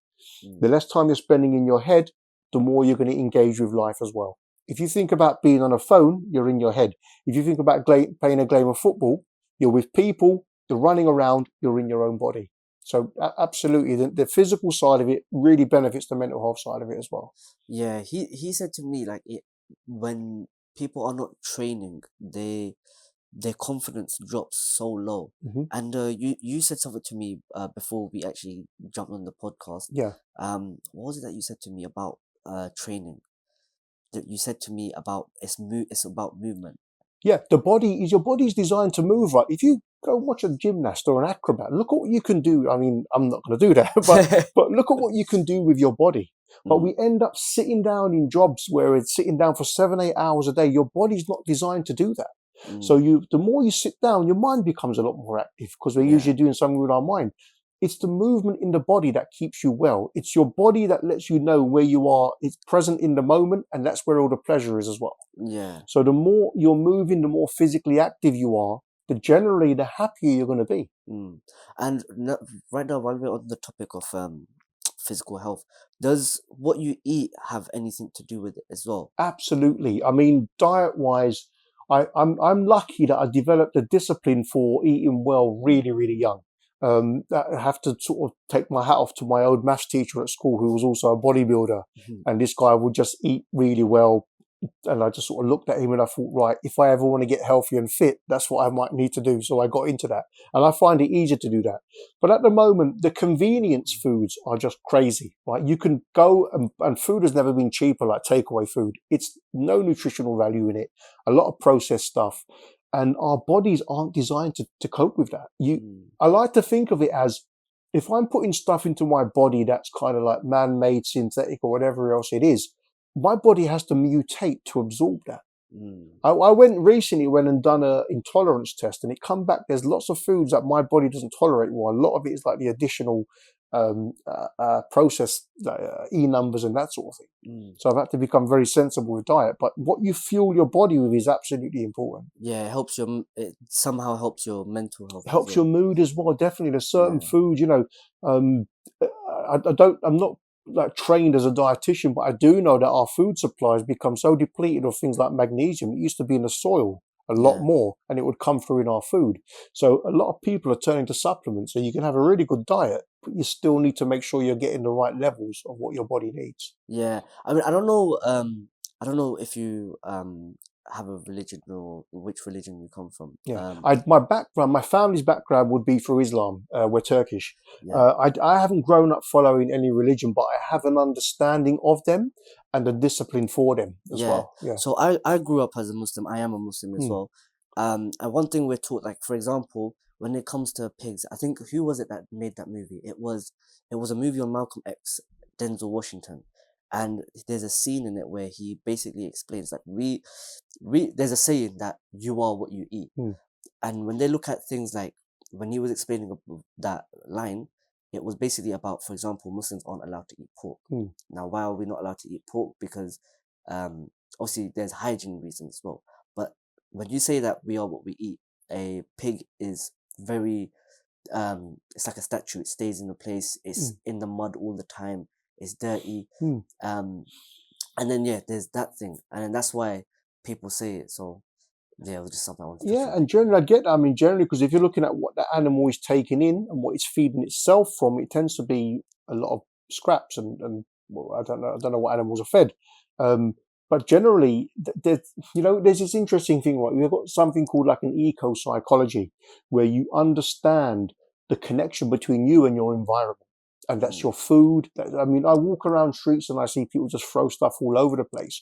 The less time you're spending in your head, the more you're going to engage with life as well. If you think about being on a phone, you're in your head. If you think about playing a game of football, you're with people, you're running around, you're in your own body. So absolutely, the physical side of it really benefits the mental health side of it as well. Yeah, he said to me, like, when people are not training, their confidence drops so low. And you said something to me before we actually jumped on the podcast. Yeah. What was it that you said to me about training? That you said to me about it's about movement. Yeah, your body's designed to move, right? If you go watch a gymnast or an acrobat, look at what you can do. I mean, I'm not going to do that, but look at what you can do with your body. But we end up sitting down in jobs where it's sitting down for 7, 8 hours a day. Your body's not designed to do that. So the more you sit down, your mind becomes a lot more active because we're usually doing something with our mind. It's the movement in the body that keeps you well. It's your body that lets you know where you are. It's present in the moment, and that's where all the pleasure is as well. Yeah. So the more you're moving, the more physically active you are, the happier you're going to be. And right now, while we're on the topic of physical health, does what you eat have anything to do with it as well? Absolutely. I mean, diet-wise, I'm lucky that I developed a discipline for eating well really, really young. I have to sort of take my hat off to my old maths teacher at school, who was also a bodybuilder. And this guy would just eat really well. And I just sort of looked at him and I thought, right, if I ever want to get healthy and fit, that's what I might need to do. So I got into that. And I find it easier to do that. But at the moment, the convenience foods are just crazy, right? You can go and food has never been cheaper, like takeaway food. It's no nutritional value in it, a lot of processed stuff. And our bodies aren't designed to cope with that. I like to think of it as, if I'm putting stuff into my body that's kind of like man-made, synthetic, or whatever else it is, my body has to mutate to absorb that. I went recently, went and done a intolerance test, and it come back. There's lots of foods that my body doesn't tolerate. Well, a lot of it is like the additional processed E numbers and that sort of thing. So I've had to become very sensible with diet. But what you fuel your body with is absolutely important. Yeah, it somehow helps your mental health. It helps your mood as well. Definitely, there's certain food. I'm not like trained as a dietitian, but I do know that our food supply has become so depleted of things like magnesium. It used to be in the soil a lot more, and it would come through in our food. So a lot of people are turning to supplements. So you can have a really good diet, but you still need to make sure you're getting the right levels of what your body needs. Yeah, I mean, I don't know if you have a religion or which religion you come from. My family's background would be through Islam. We're Turkish. I haven't grown up following any religion, but I have an understanding of them and the discipline for them as well. Yeah. So I grew up as a Muslim. I am a Muslim as well. And one thing we're taught, like for example, when it comes to pigs, I think who was it that made that movie? It was a movie on Malcolm X, Denzel Washington. And there's a scene in it where he basically explains that there's a saying that you are what you eat. And when they look at things like when he was explaining that line, it was basically about, for example, Muslims aren't allowed to eat pork. Now, why are we not allowed to eat pork? Because obviously there's hygiene reasons as well. But when you say that we are what we eat, a pig is very it's like a statue. It stays in a place. It's in the mud all the time. It's dirty. And then there's that thing, and then that's why people say it. So it was just something I wanted to and generally I get that. I mean, generally, because if you're looking at what the animal is taking in and what it's feeding itself from, it tends to be a lot of scraps and well, I don't know what animals are fed. But generally, there's this interesting thing, right? We've got something called like an eco-psychology, where you understand the connection between you and your environment. And that's your food. I mean, I walk around streets and I see people just throw stuff all over the place.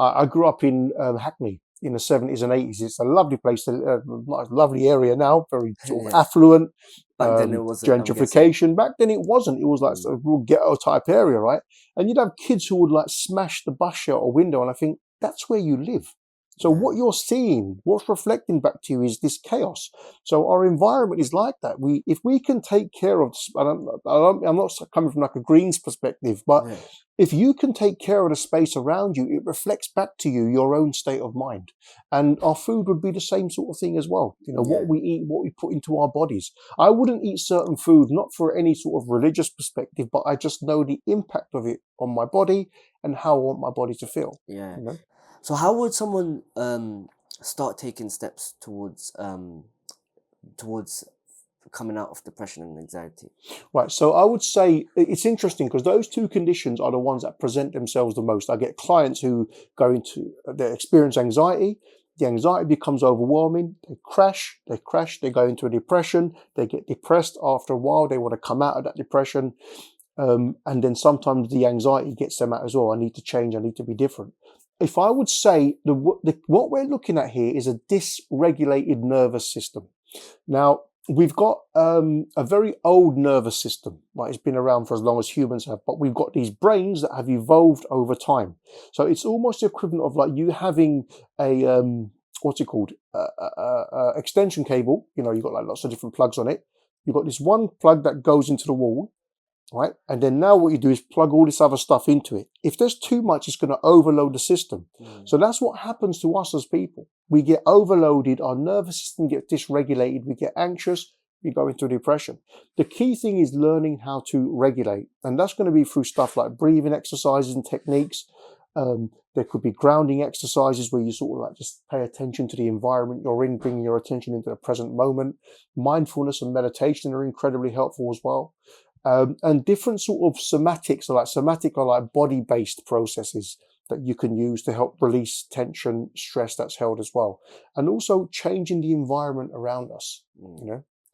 I grew up in Hackney in the 70s and 80s. It's a lovely place, a lovely area now, very sort of affluent. Back then it wasn't, gentrification. Back then it wasn't. It was like a real ghetto type area, right? And you'd have kids who would like smash the bus shelter or window, and I think that's where you live. So what you're seeing, what's reflecting back to you is this chaos. So our environment is like that. If we can take care of, I'm not coming from like a Greens perspective, but if you can take care of the space around you, it reflects back to you your own state of mind. And our food would be the same sort of thing as well. What we eat, what we put into our bodies. I wouldn't eat certain food, not for any sort of religious perspective, but I just know the impact of it on my body and how I want my body to feel. Yeah. So how would someone start taking steps towards coming out of depression and anxiety? Right. So I would say it's interesting because those two conditions are the ones that present themselves the most. I get clients who they experience anxiety. The anxiety becomes overwhelming. They crash, they go into a depression. They get depressed after a while. They want to come out of that depression. And then sometimes the anxiety gets them out as well. I need to change. I need to be different. If I would say what we're looking at here is a dysregulated nervous system. Now, we've got a very old nervous system, right? It's been around for as long as humans have, but we've got these brains that have evolved over time. So it's almost the equivalent of like you having a, what's it called? Extension cable. You've got like lots of different plugs on it. You've got this one plug that goes into the wall. Right, and then now what you do is plug all this other stuff into it. If there's too much, it's going to overload the system. So that's what happens to us as people. We get overloaded, our nervous system gets dysregulated, we get anxious, we go into depression. The key thing is learning how to regulate, and that's going to be through stuff like breathing exercises and techniques. There could be grounding exercises where you sort of like just pay attention to the environment you're in, bringing your attention into the present moment. Mindfulness and meditation are incredibly helpful as well. And different sort of somatic are like body-based processes that you can use to help release tension, stress that's held as well. And also changing the environment around us,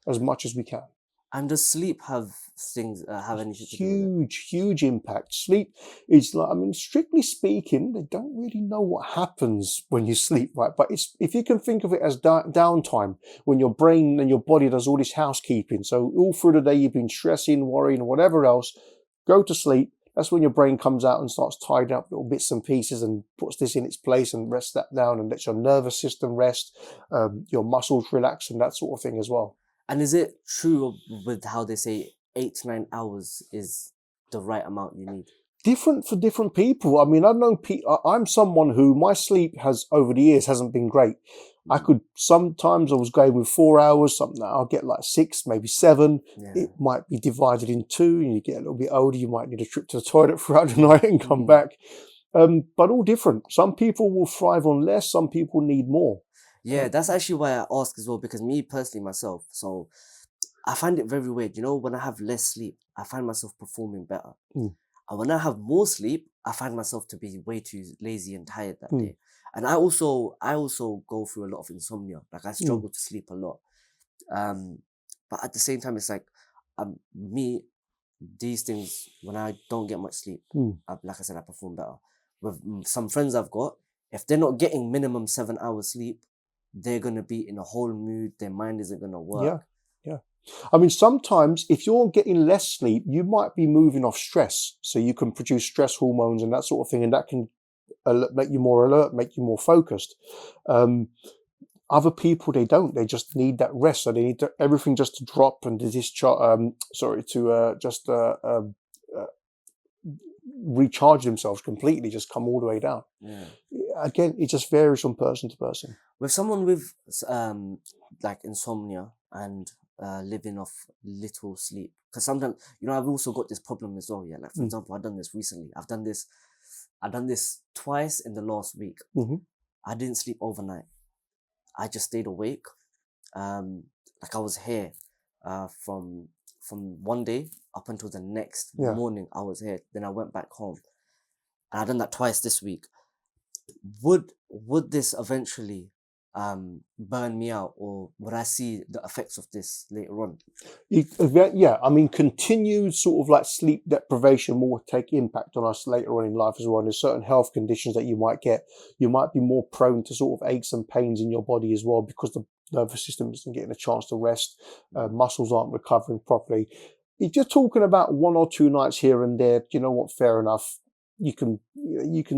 as much as we can. And does sleep have anything to do with it? Huge impact. Sleep is like, strictly speaking, they don't really know what happens when you sleep, right? But if you can think of it as downtime, when your brain and your body does all this housekeeping. So all through the day, you've been stressing, worrying, whatever else, go to sleep. That's when your brain comes out and starts tidying up little bits and pieces and puts this in its place and rests that down and lets your nervous system rest, your muscles relax and that sort of thing as well. And is it true with how they say 8 to 9 hours is the right amount you need? Different for different people. I mean, I've known I'm someone who my sleep has over the years hasn't been great. I could sometimes I was going with 4 hours, something I'll get like 6, maybe 7. Yeah. It might be divided in 2, and you get a little bit older. You might need a trip to the toilet throughout the night and come back. But all different. Some people will thrive on less. Some people need more. Yeah, that's actually why I ask as well, because me personally myself, so I find it very weird. You know, when I have less sleep, I find myself performing better. And when I have more sleep, I find myself to be way too lazy and tired that day. And I also go through a lot of insomnia. Like I struggle to sleep a lot. But at the same time, it's like me, these things, when I don't get much sleep, like I said, I perform better. With some friends I've got, if they're not getting minimum 7 hours sleep, they're gonna be in a whole mood. Their mind isn't gonna work. Yeah. I mean, sometimes if you're getting less sleep, you might be moving off stress. So you can produce stress hormones and that sort of thing, and that can make you more alert, make you more focused. Other people, they don't. They just need that rest. So they need everything just to drop and to discharge. Recharge themselves completely, just come all the way down. Yeah. Again, it just varies from person to person. With someone with like insomnia and living off little sleep, because sometimes, you know, I've also got this problem as well. Yeah, like for example, I've done this recently. I've done this twice in the last week. I didn't sleep overnight. I just stayed awake. Like I was here from one day up until the next morning. I was here. Then I went back home, and I've done that twice this week. Would this eventually burn me out, or would I see the effects of this later on? Yeah, I mean, continued sort of like sleep deprivation will take impact on us later on in life as well. And there's certain health conditions that you might get. You might be more prone to sort of aches and pains in your body as well, because the nervous system isn't getting a chance to rest. Muscles aren't recovering properly. If you're talking about 1 or 2 nights here and there, you know what, fair enough. You can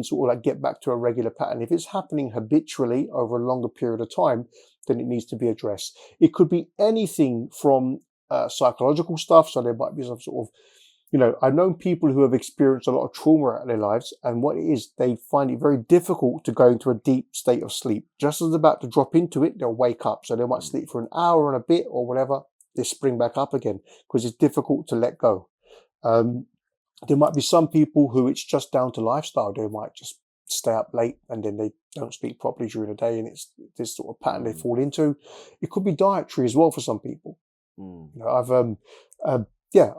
sort of like get back to a regular pattern. If it's happening habitually over a longer period of time, then it needs to be addressed. It could be anything from psychological stuff. So there might be some sort of, you know, I've known people who have experienced a lot of trauma in their lives, and what it is, they find it very difficult to go into a deep state of sleep. Just as they're about to drop into it, they'll wake up. So they might sleep for an hour and a bit or whatever. They spring back up again because it's difficult to let go. There might be some people who it's just down to lifestyle. They might just stay up late and then they don't sleep properly during the day, and it's this sort of pattern they fall into. It could be dietary as well for some people. You know,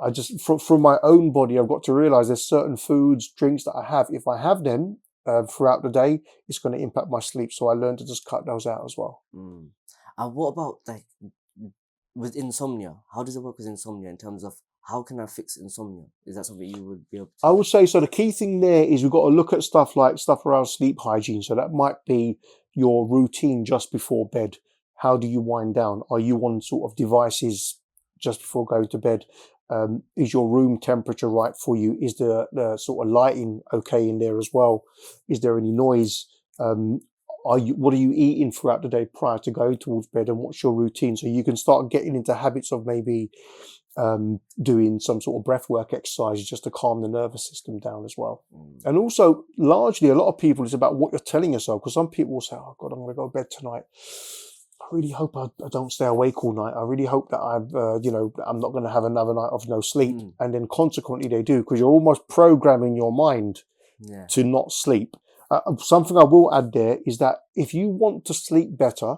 I just from my own body, I've got to realize there's certain foods, drinks that I have. If I have them throughout the day, it's going to impact my sleep. So I learned to just cut those out as well. And what about like with insomnia? How does it work with insomnia in terms of how can I fix insomnia? Is that something you would be able to? I would say so. The key thing there is we've got to look at stuff around sleep hygiene. So that might be your routine just before bed. How do you wind down? Are you on sort of devices just before going to bed? Is your room temperature right for you? Is the sort of lighting okay in there as well? Is there any noise? What are you eating throughout the day prior to going towards bed, and what's your routine? So you can start getting into habits of maybe doing some sort of breath work exercises just to calm the nervous system down as well. And also, largely, a lot of people, it's about what you're telling yourself, because some people will say, oh God, I'm going to go to bed tonight. I really hope I don't stay awake all night. I really hope that I'm not going to have another night of no sleep. And then consequently they do, because you're almost programming your mind to not sleep. Something I will add there is that if you want to sleep better,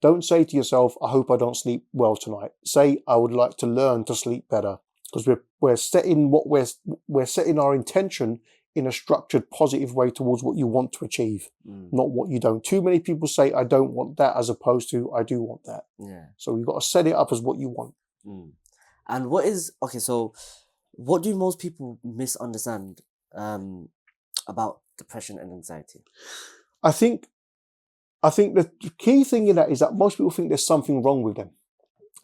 don't say to yourself, I hope I don't sleep well tonight. Say, I would like to learn to sleep better, because we're setting our intention in a structured, positive way towards what you want to achieve, not what you don't. Too many people say, I don't want that, as opposed to, I do want that. So you've got to set it up as what you want. And so what do most people misunderstand about depression and anxiety? I think the key thing in that is that most people think there's something wrong with them.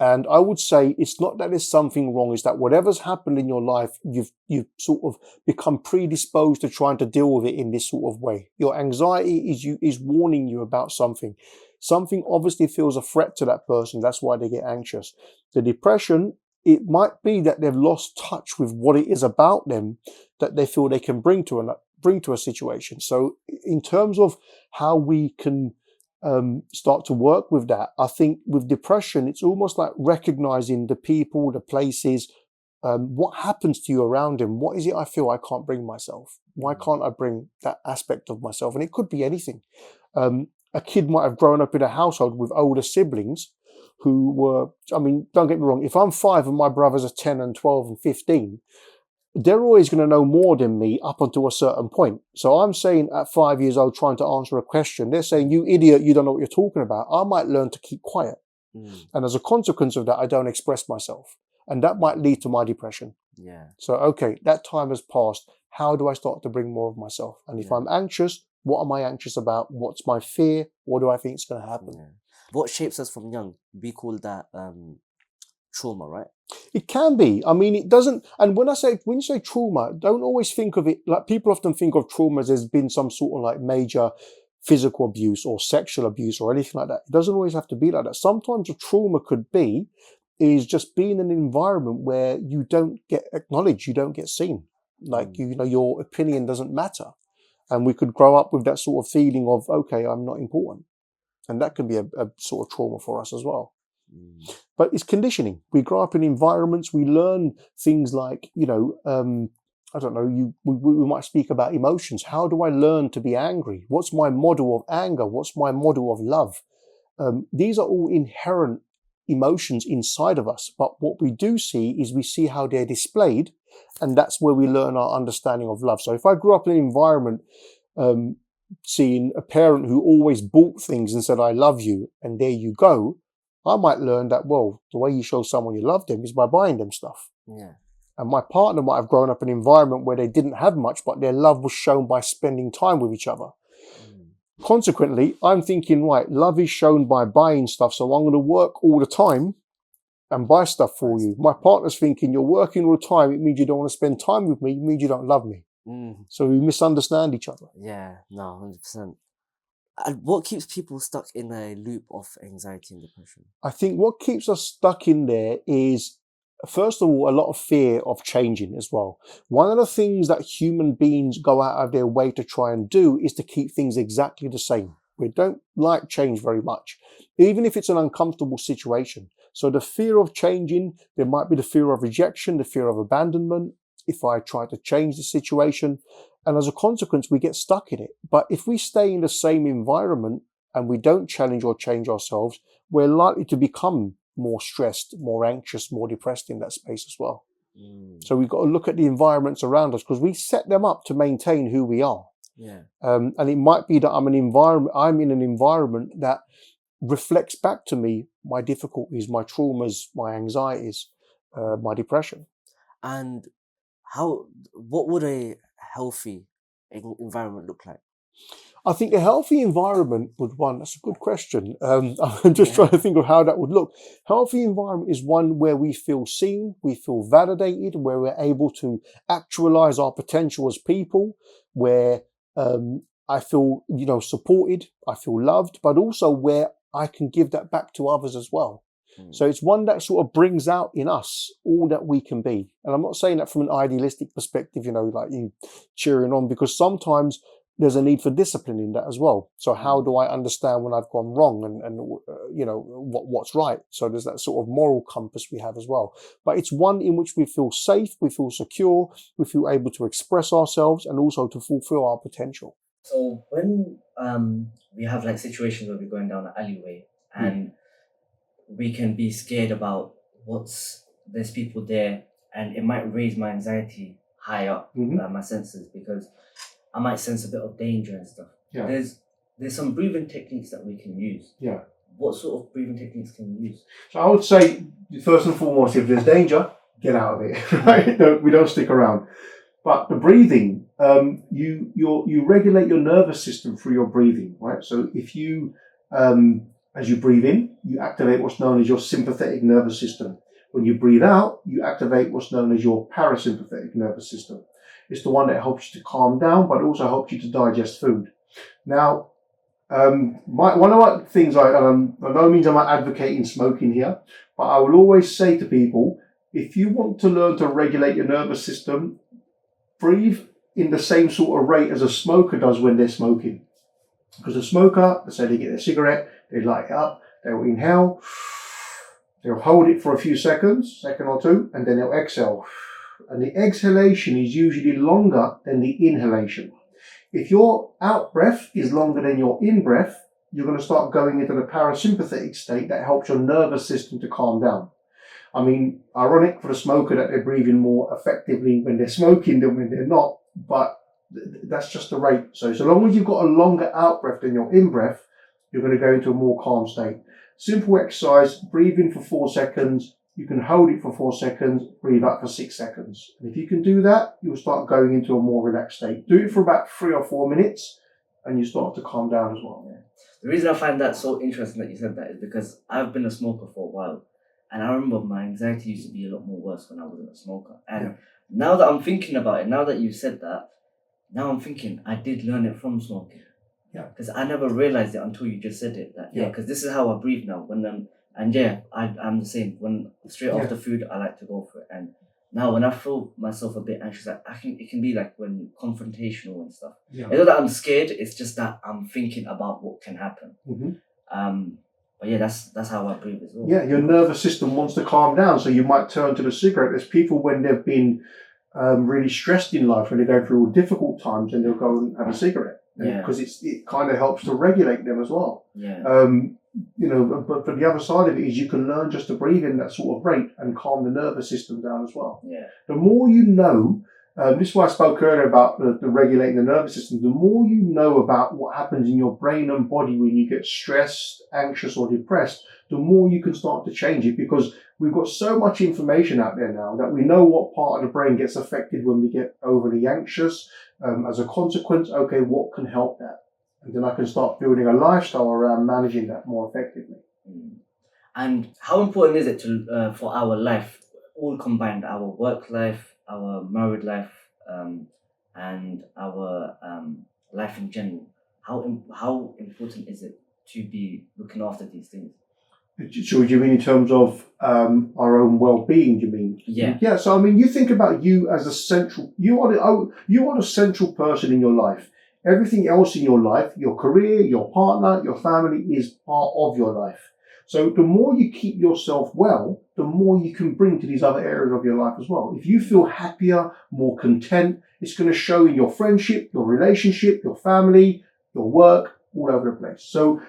And I would say it's not that there's something wrong, it's that whatever's happened in your life, you've sort of become predisposed to trying to deal with it in this sort of way. Your anxiety is warning you about something. Something obviously feels a threat to that person. That's why they get anxious. The depression, it might be that they've lost touch with what it is about them that they feel they can bring to a situation. So in terms of how we can start to work with that, I think with depression, it's almost like recognizing the people, the places, what happens to you around him. What is it I feel I can't bring myself? Why can't I bring that aspect of myself? And it could be anything. A kid might have grown up in a household with older siblings who were, I mean, don't get me wrong, if I'm 5 and my brothers are 10 and 12 and 15, they're always going to know more than me up until a certain point. So I'm saying at 5 years old, trying to answer a question, they're saying, you idiot, you don't know what you're talking about. I might learn to keep quiet. And as a consequence of that, I don't express myself. And that might lead to my depression. Yeah. So, okay, that time has passed. How do I start to bring more of myself? And if I'm anxious, what am I anxious about? What's my fear? What do I think is going to happen? Yeah. What shapes us from young? We call that trauma, right? It can be. I mean, it doesn't. And when you say trauma, don't always think of it like people often think of trauma as there's been some sort of like major physical abuse or sexual abuse or anything like that. It doesn't always have to be like that. Sometimes a trauma could be is just being in an environment where you don't get acknowledged, you don't get seen. Like, you know, your opinion doesn't matter. And we could grow up with that sort of feeling of, okay, I'm not important. And that can be a sort of trauma for us as well. But it's conditioning. We grow up in environments, we learn things like, you know, I don't know, we might speak about emotions. How do I learn to be angry? What's my model of anger? What's my model of love? These are all inherent emotions inside of us. But what we do see is we see how they're displayed, and that's where we learn our understanding of love. So if I grew up in an environment seeing a parent who always bought things and said, I love you, and there you go, I might learn that, well, the way you show someone you love them is by buying them stuff. Yeah. And my partner might have grown up in an environment where they didn't have much, but their love was shown by spending time with each other. Consequently, I'm thinking, right, love is shown by buying stuff, so I'm going to work all the time and buy stuff for you. My partner's thinking, you're working all the time, it means you don't want to spend time with me, it means you don't love me. So we misunderstand each other. Yeah, no, 100%. And what keeps people stuck in a loop of anxiety and depression? I think what keeps us stuck in there is, first of all, a lot of fear of changing as well. One of the things that human beings go out of their way to try and do is to keep things exactly the same. We don't like change very much, even if it's an uncomfortable situation. So the fear of changing, there might be the fear of rejection, the fear of abandonment, if I try to change the situation. And as a consequence, we get stuck in it. But if we stay in the same environment and we don't challenge or change ourselves, we're likely to become more stressed, more anxious, more depressed in that space as well. So we've got to look at the environments around us because we set them up to maintain who we are. Yeah. And it might be that I'm in an environment that reflects back to me my difficulties, my traumas, my anxieties, my depression. And what would a healthy environment look like? I think a healthy environment that's a good question. I'm just trying to think of how that would look. Healthy environment is one where we feel seen, we feel validated, where we're able to actualize our potential as people, where I feel, you know, supported, I feel loved, but also where I can give that back to others as well. So it's one that sort of brings out in us all that we can be. And I'm not saying that from an idealistic perspective, you know, like you cheering on, because sometimes there's a need for discipline in that as well. So how do I understand when I've gone wrong and you know, what's right? So there's that sort of moral compass we have as well. But it's one in which we feel safe, we feel secure, we feel able to express ourselves and also to fulfill our potential. So when we have like situations where we're going down an alleyway and we can be scared about there's people there, and it might raise my anxiety high up, like my senses, because I might sense a bit of danger and stuff. Yeah. There's some breathing techniques that we can use. Yeah. What sort of breathing techniques can we use? So I would say, first and foremost, if there's danger, get out of it. Right? We don't stick around. But the breathing, you regulate your nervous system through your breathing, right? So if you As you breathe in, you activate what's known as your sympathetic nervous system. When you breathe out, you activate what's known as your parasympathetic nervous system. It's the one that helps you to calm down, but also helps you to digest food. Now, one of my things, by no means am I advocating smoking here, but I will always say to people, if you want to learn to regulate your nervous system, breathe in the same sort of rate as a smoker does when they're smoking. Because a smoker, let's say they get their cigarette, they light it up, they'll inhale, they'll hold it for a few seconds, second or two, and then they'll exhale. And the exhalation is usually longer than the inhalation. If your out breath is longer than your in breath, you're going to start going into the parasympathetic state that helps your nervous system to calm down. I mean, ironic for the smoker that they're breathing more effectively when they're smoking than when they're not, but that's just the rate. So long as you've got a longer out breath than your in breath, you're going to go into a more calm state. Simple exercise, breathe in for 4 seconds, you can hold it for 4 seconds, breathe out for 6 seconds. And if you can do that, you'll start going into a more relaxed state. Do it for about 3 or 4 minutes and you start to calm down as well. Yeah. The reason I find that so interesting that you said that is because I've been a smoker for a while. And I remember my anxiety used to be a lot more worse when I wasn't a smoker. And now that I'm thinking about it, now that you said that, now I'm thinking I did learn it from smoking. Yeah. Because I never realized it until you just said it. That because this is how I breathe now. When I'm the same. When straight after food, I like to go for it. And now when I feel myself a bit anxious, it can be like when confrontational and stuff. Yeah. It's not that I'm scared. It's just that I'm thinking about what can happen. Mm-hmm. But yeah, that's how I breathe as well. Yeah, your nervous system wants to calm down, so you might turn to the cigarette. There's people when they've been really stressed in life, when they go through difficult times, and they'll go and have a cigarette because it kind of helps to regulate them as well. Yeah. But the other side of it is you can learn just to breathe in that sort of rate and calm the nervous system down as well. Yeah. The more you know, this is why I spoke earlier about the regulating the nervous system. The more you know about what happens in your brain and body when you get stressed, anxious, or depressed, the more you can start to change it, because we've got so much information out there now that we know what part of the brain gets affected when we get overly anxious. As a consequence, okay, what can help that? And then I can start building a lifestyle around managing that more effectively. And how important is it to for our life, all combined, our work life, our married life, and our life in general? How important is it to be looking after these things? So you mean in terms of our own well-being, you mean? Yeah. Yeah, so I mean, you think about you as you are the central person in your life. Everything else in your life, your career, your partner, your family, is part of your life. So the more you keep yourself well, the more you can bring to these other areas of your life as well. If you feel happier, more content, it's going to show in your friendship, your relationship, your family, your work, all over the place. So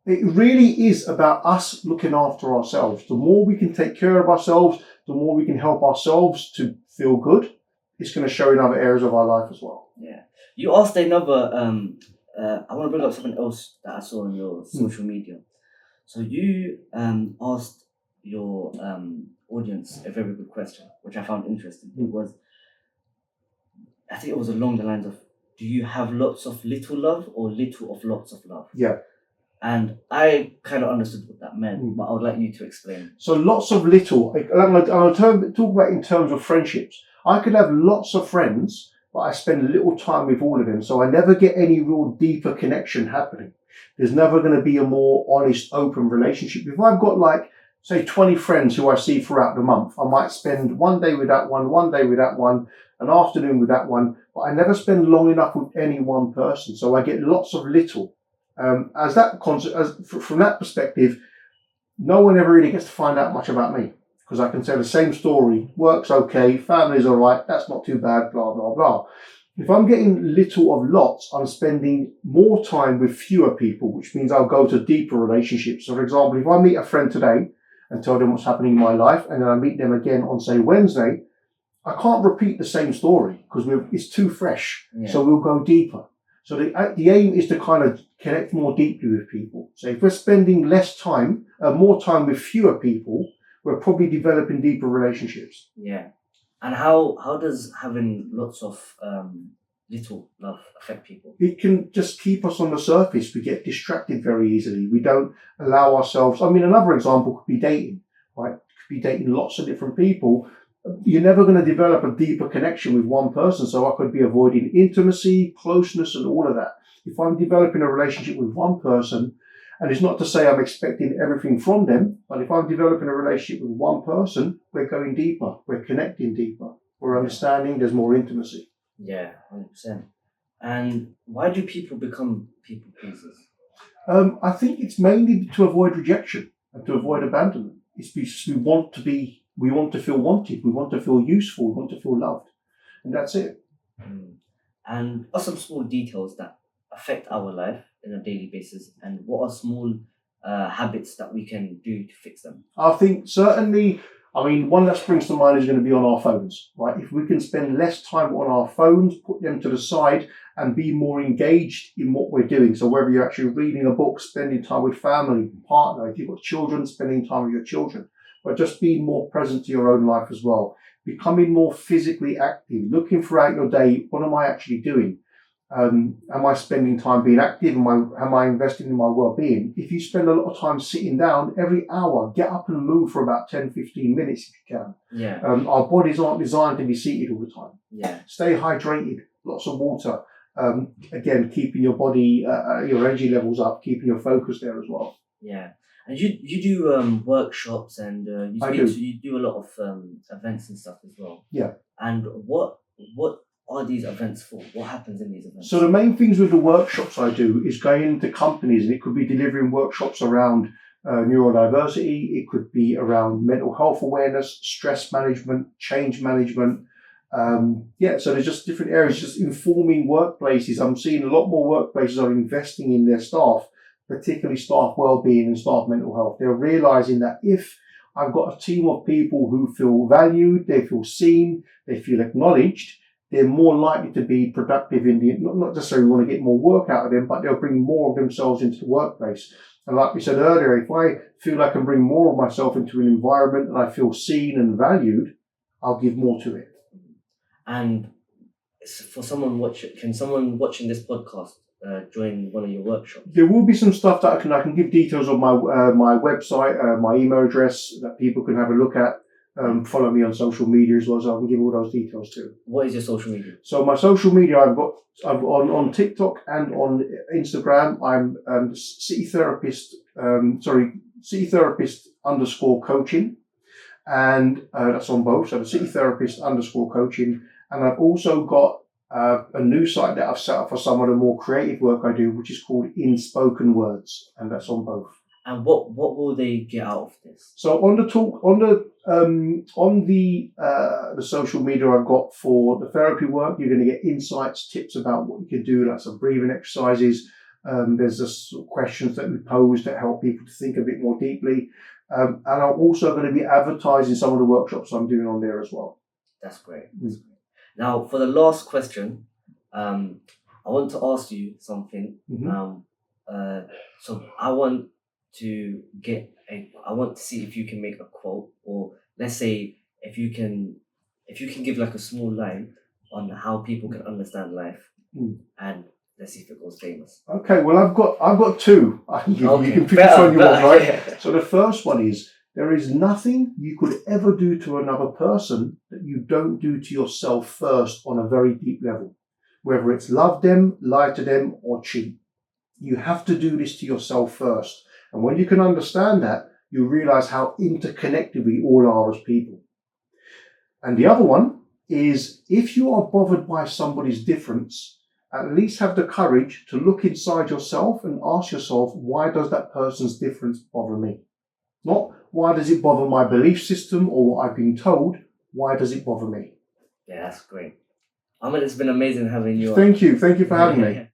it really is about us looking after ourselves. The more we can take care of ourselves, the more we can help ourselves to feel good. It's going to show in other areas of our life as well. Yeah. You asked another, I want to bring up something else that I saw on your social media. So you asked your audience a very good question, which I found interesting. I think it was along the lines of, do you have lots of little love or little of lots of love? Yeah. And I kind of understood what that meant, but I would like you to explain. So lots of little, I'll talk about in terms of friendships. I could have lots of friends, but I spend little time with all of them. So I never get any real deeper connection happening. There's never going to be a more honest, open relationship. If I've got say 20 friends who I see throughout the month, I might spend one day with that one day with that one, an afternoon with that one, but I never spend long enough with any one person. So I get lots of little. From that perspective, no one ever really gets to find out much about me, because I can say the same story, work's okay, family's all right, that's not too bad, blah, blah, blah. If I'm getting little of lots, I'm spending more time with fewer people, which means I'll go to deeper relationships. So, for example, if I meet a friend today and tell them what's happening in my life, and then I meet them again on, say, Wednesday, I can't repeat the same story because it's too fresh. Yeah. So we'll go deeper. So the aim is to kind of connect more deeply with people. So if we're spending more time with fewer people, we're probably developing deeper relationships. Yeah. And how does having lots of little love affect people? It can just keep us on the surface. We get distracted very easily. We don't allow ourselves. I mean, another example could be dating, right? Could be dating lots of different people. You're never going to develop a deeper connection with one person. So I could be avoiding intimacy, closeness, and all of that. If I'm developing a relationship with one person, and it's not to say I'm expecting everything from them, but if I'm developing a relationship with one person, we're going deeper, we're connecting deeper, we're understanding, there's more intimacy. Yeah, 100%. And why do people become people pleasers? I think it's mainly to avoid rejection and to avoid abandonment. It's because we want to feel wanted, we want to feel useful, we want to feel loved, and that's it. And what are some small details that affect our life on a daily basis, and what are small habits that we can do to fix them? I think certainly, I mean, one that springs to mind is going to be on our phones, right? If we can spend less time on our phones, put them to the side and be more engaged in what we're doing. So whether you're actually reading a book, spending time with family, partner, if you've got children, spending time with your children, but just being more present to your own life as well. Becoming more physically active, looking throughout your day, what am I actually doing? Am I spending time being active? Am I investing in my well-being? If you spend a lot of time sitting down, every hour, get up and move for about 10, 15 minutes if you can. Yeah. Our bodies aren't designed to be seated all the time. Yeah. Stay hydrated, lots of water. Again, keeping your body, your energy levels up, keeping your focus there as well. Yeah. And you do workshops and you do a lot of events and stuff as well. Yeah. And what are these events for? What happens in these events? So the main things with the workshops I do is going into companies, and it could be delivering workshops around neurodiversity. It could be around mental health awareness, stress management, change management. So there's just different areas, just informing workplaces. I'm seeing a lot more workplaces are investing in their staff, particularly staff well-being and staff mental health. They're realizing that if I've got a team of people who feel valued, they feel seen, they feel acknowledged, they're more likely to be productive in the, not necessarily want to get more work out of them, but they'll bring more of themselves into the workplace. And like we said earlier, if I feel I can bring more of myself into an environment and I feel seen and valued, I'll give more to it. And for someone watching this podcast join one of your workshops? There will be some stuff that I can give details on my my website, my email address that people can have a look at. Follow me on social media as well, so I can give all those details too. What is your social media? So my social media, I'm on TikTok and on Instagram. I'm City Therapist _coaching, and that's on both. So the City Therapist _coaching, and I've also got a new site that I've set up for some of the more creative work I do, which is called In Spoken Words, and that's on both. And what will they get out of this? So on the social media I've got for the therapy work, you're going to get insights, tips about what you can do, like some breathing exercises. There's just questions that we pose that help people to think a bit more deeply. And I'm also going to be advertising some of the workshops I'm doing on there as well. That's great. That's great. Now, for the last question, I want to ask you something. Mm-hmm. So I want to see if you can make a quote, or let's say if you can give like a small line on how people can understand life, and let's see if it goes famous. Okay, well I've got two. You can pick which one you want, right? So the first one is, there is nothing you could ever do to another person that you don't do to yourself first on a very deep level, whether it's love them, lie to them, or cheat. You have to do this to yourself first. And when you can understand that, you realize how interconnected we all are as people. And the other one is, if you are bothered by somebody's difference, at least have the courage to look inside yourself and ask yourself, why does that person's difference bother me? Not why does it bother my belief system or what I've been told, why does it bother me? Yeah, that's great. Ahmed, it's been amazing having you on. Thank you for having me.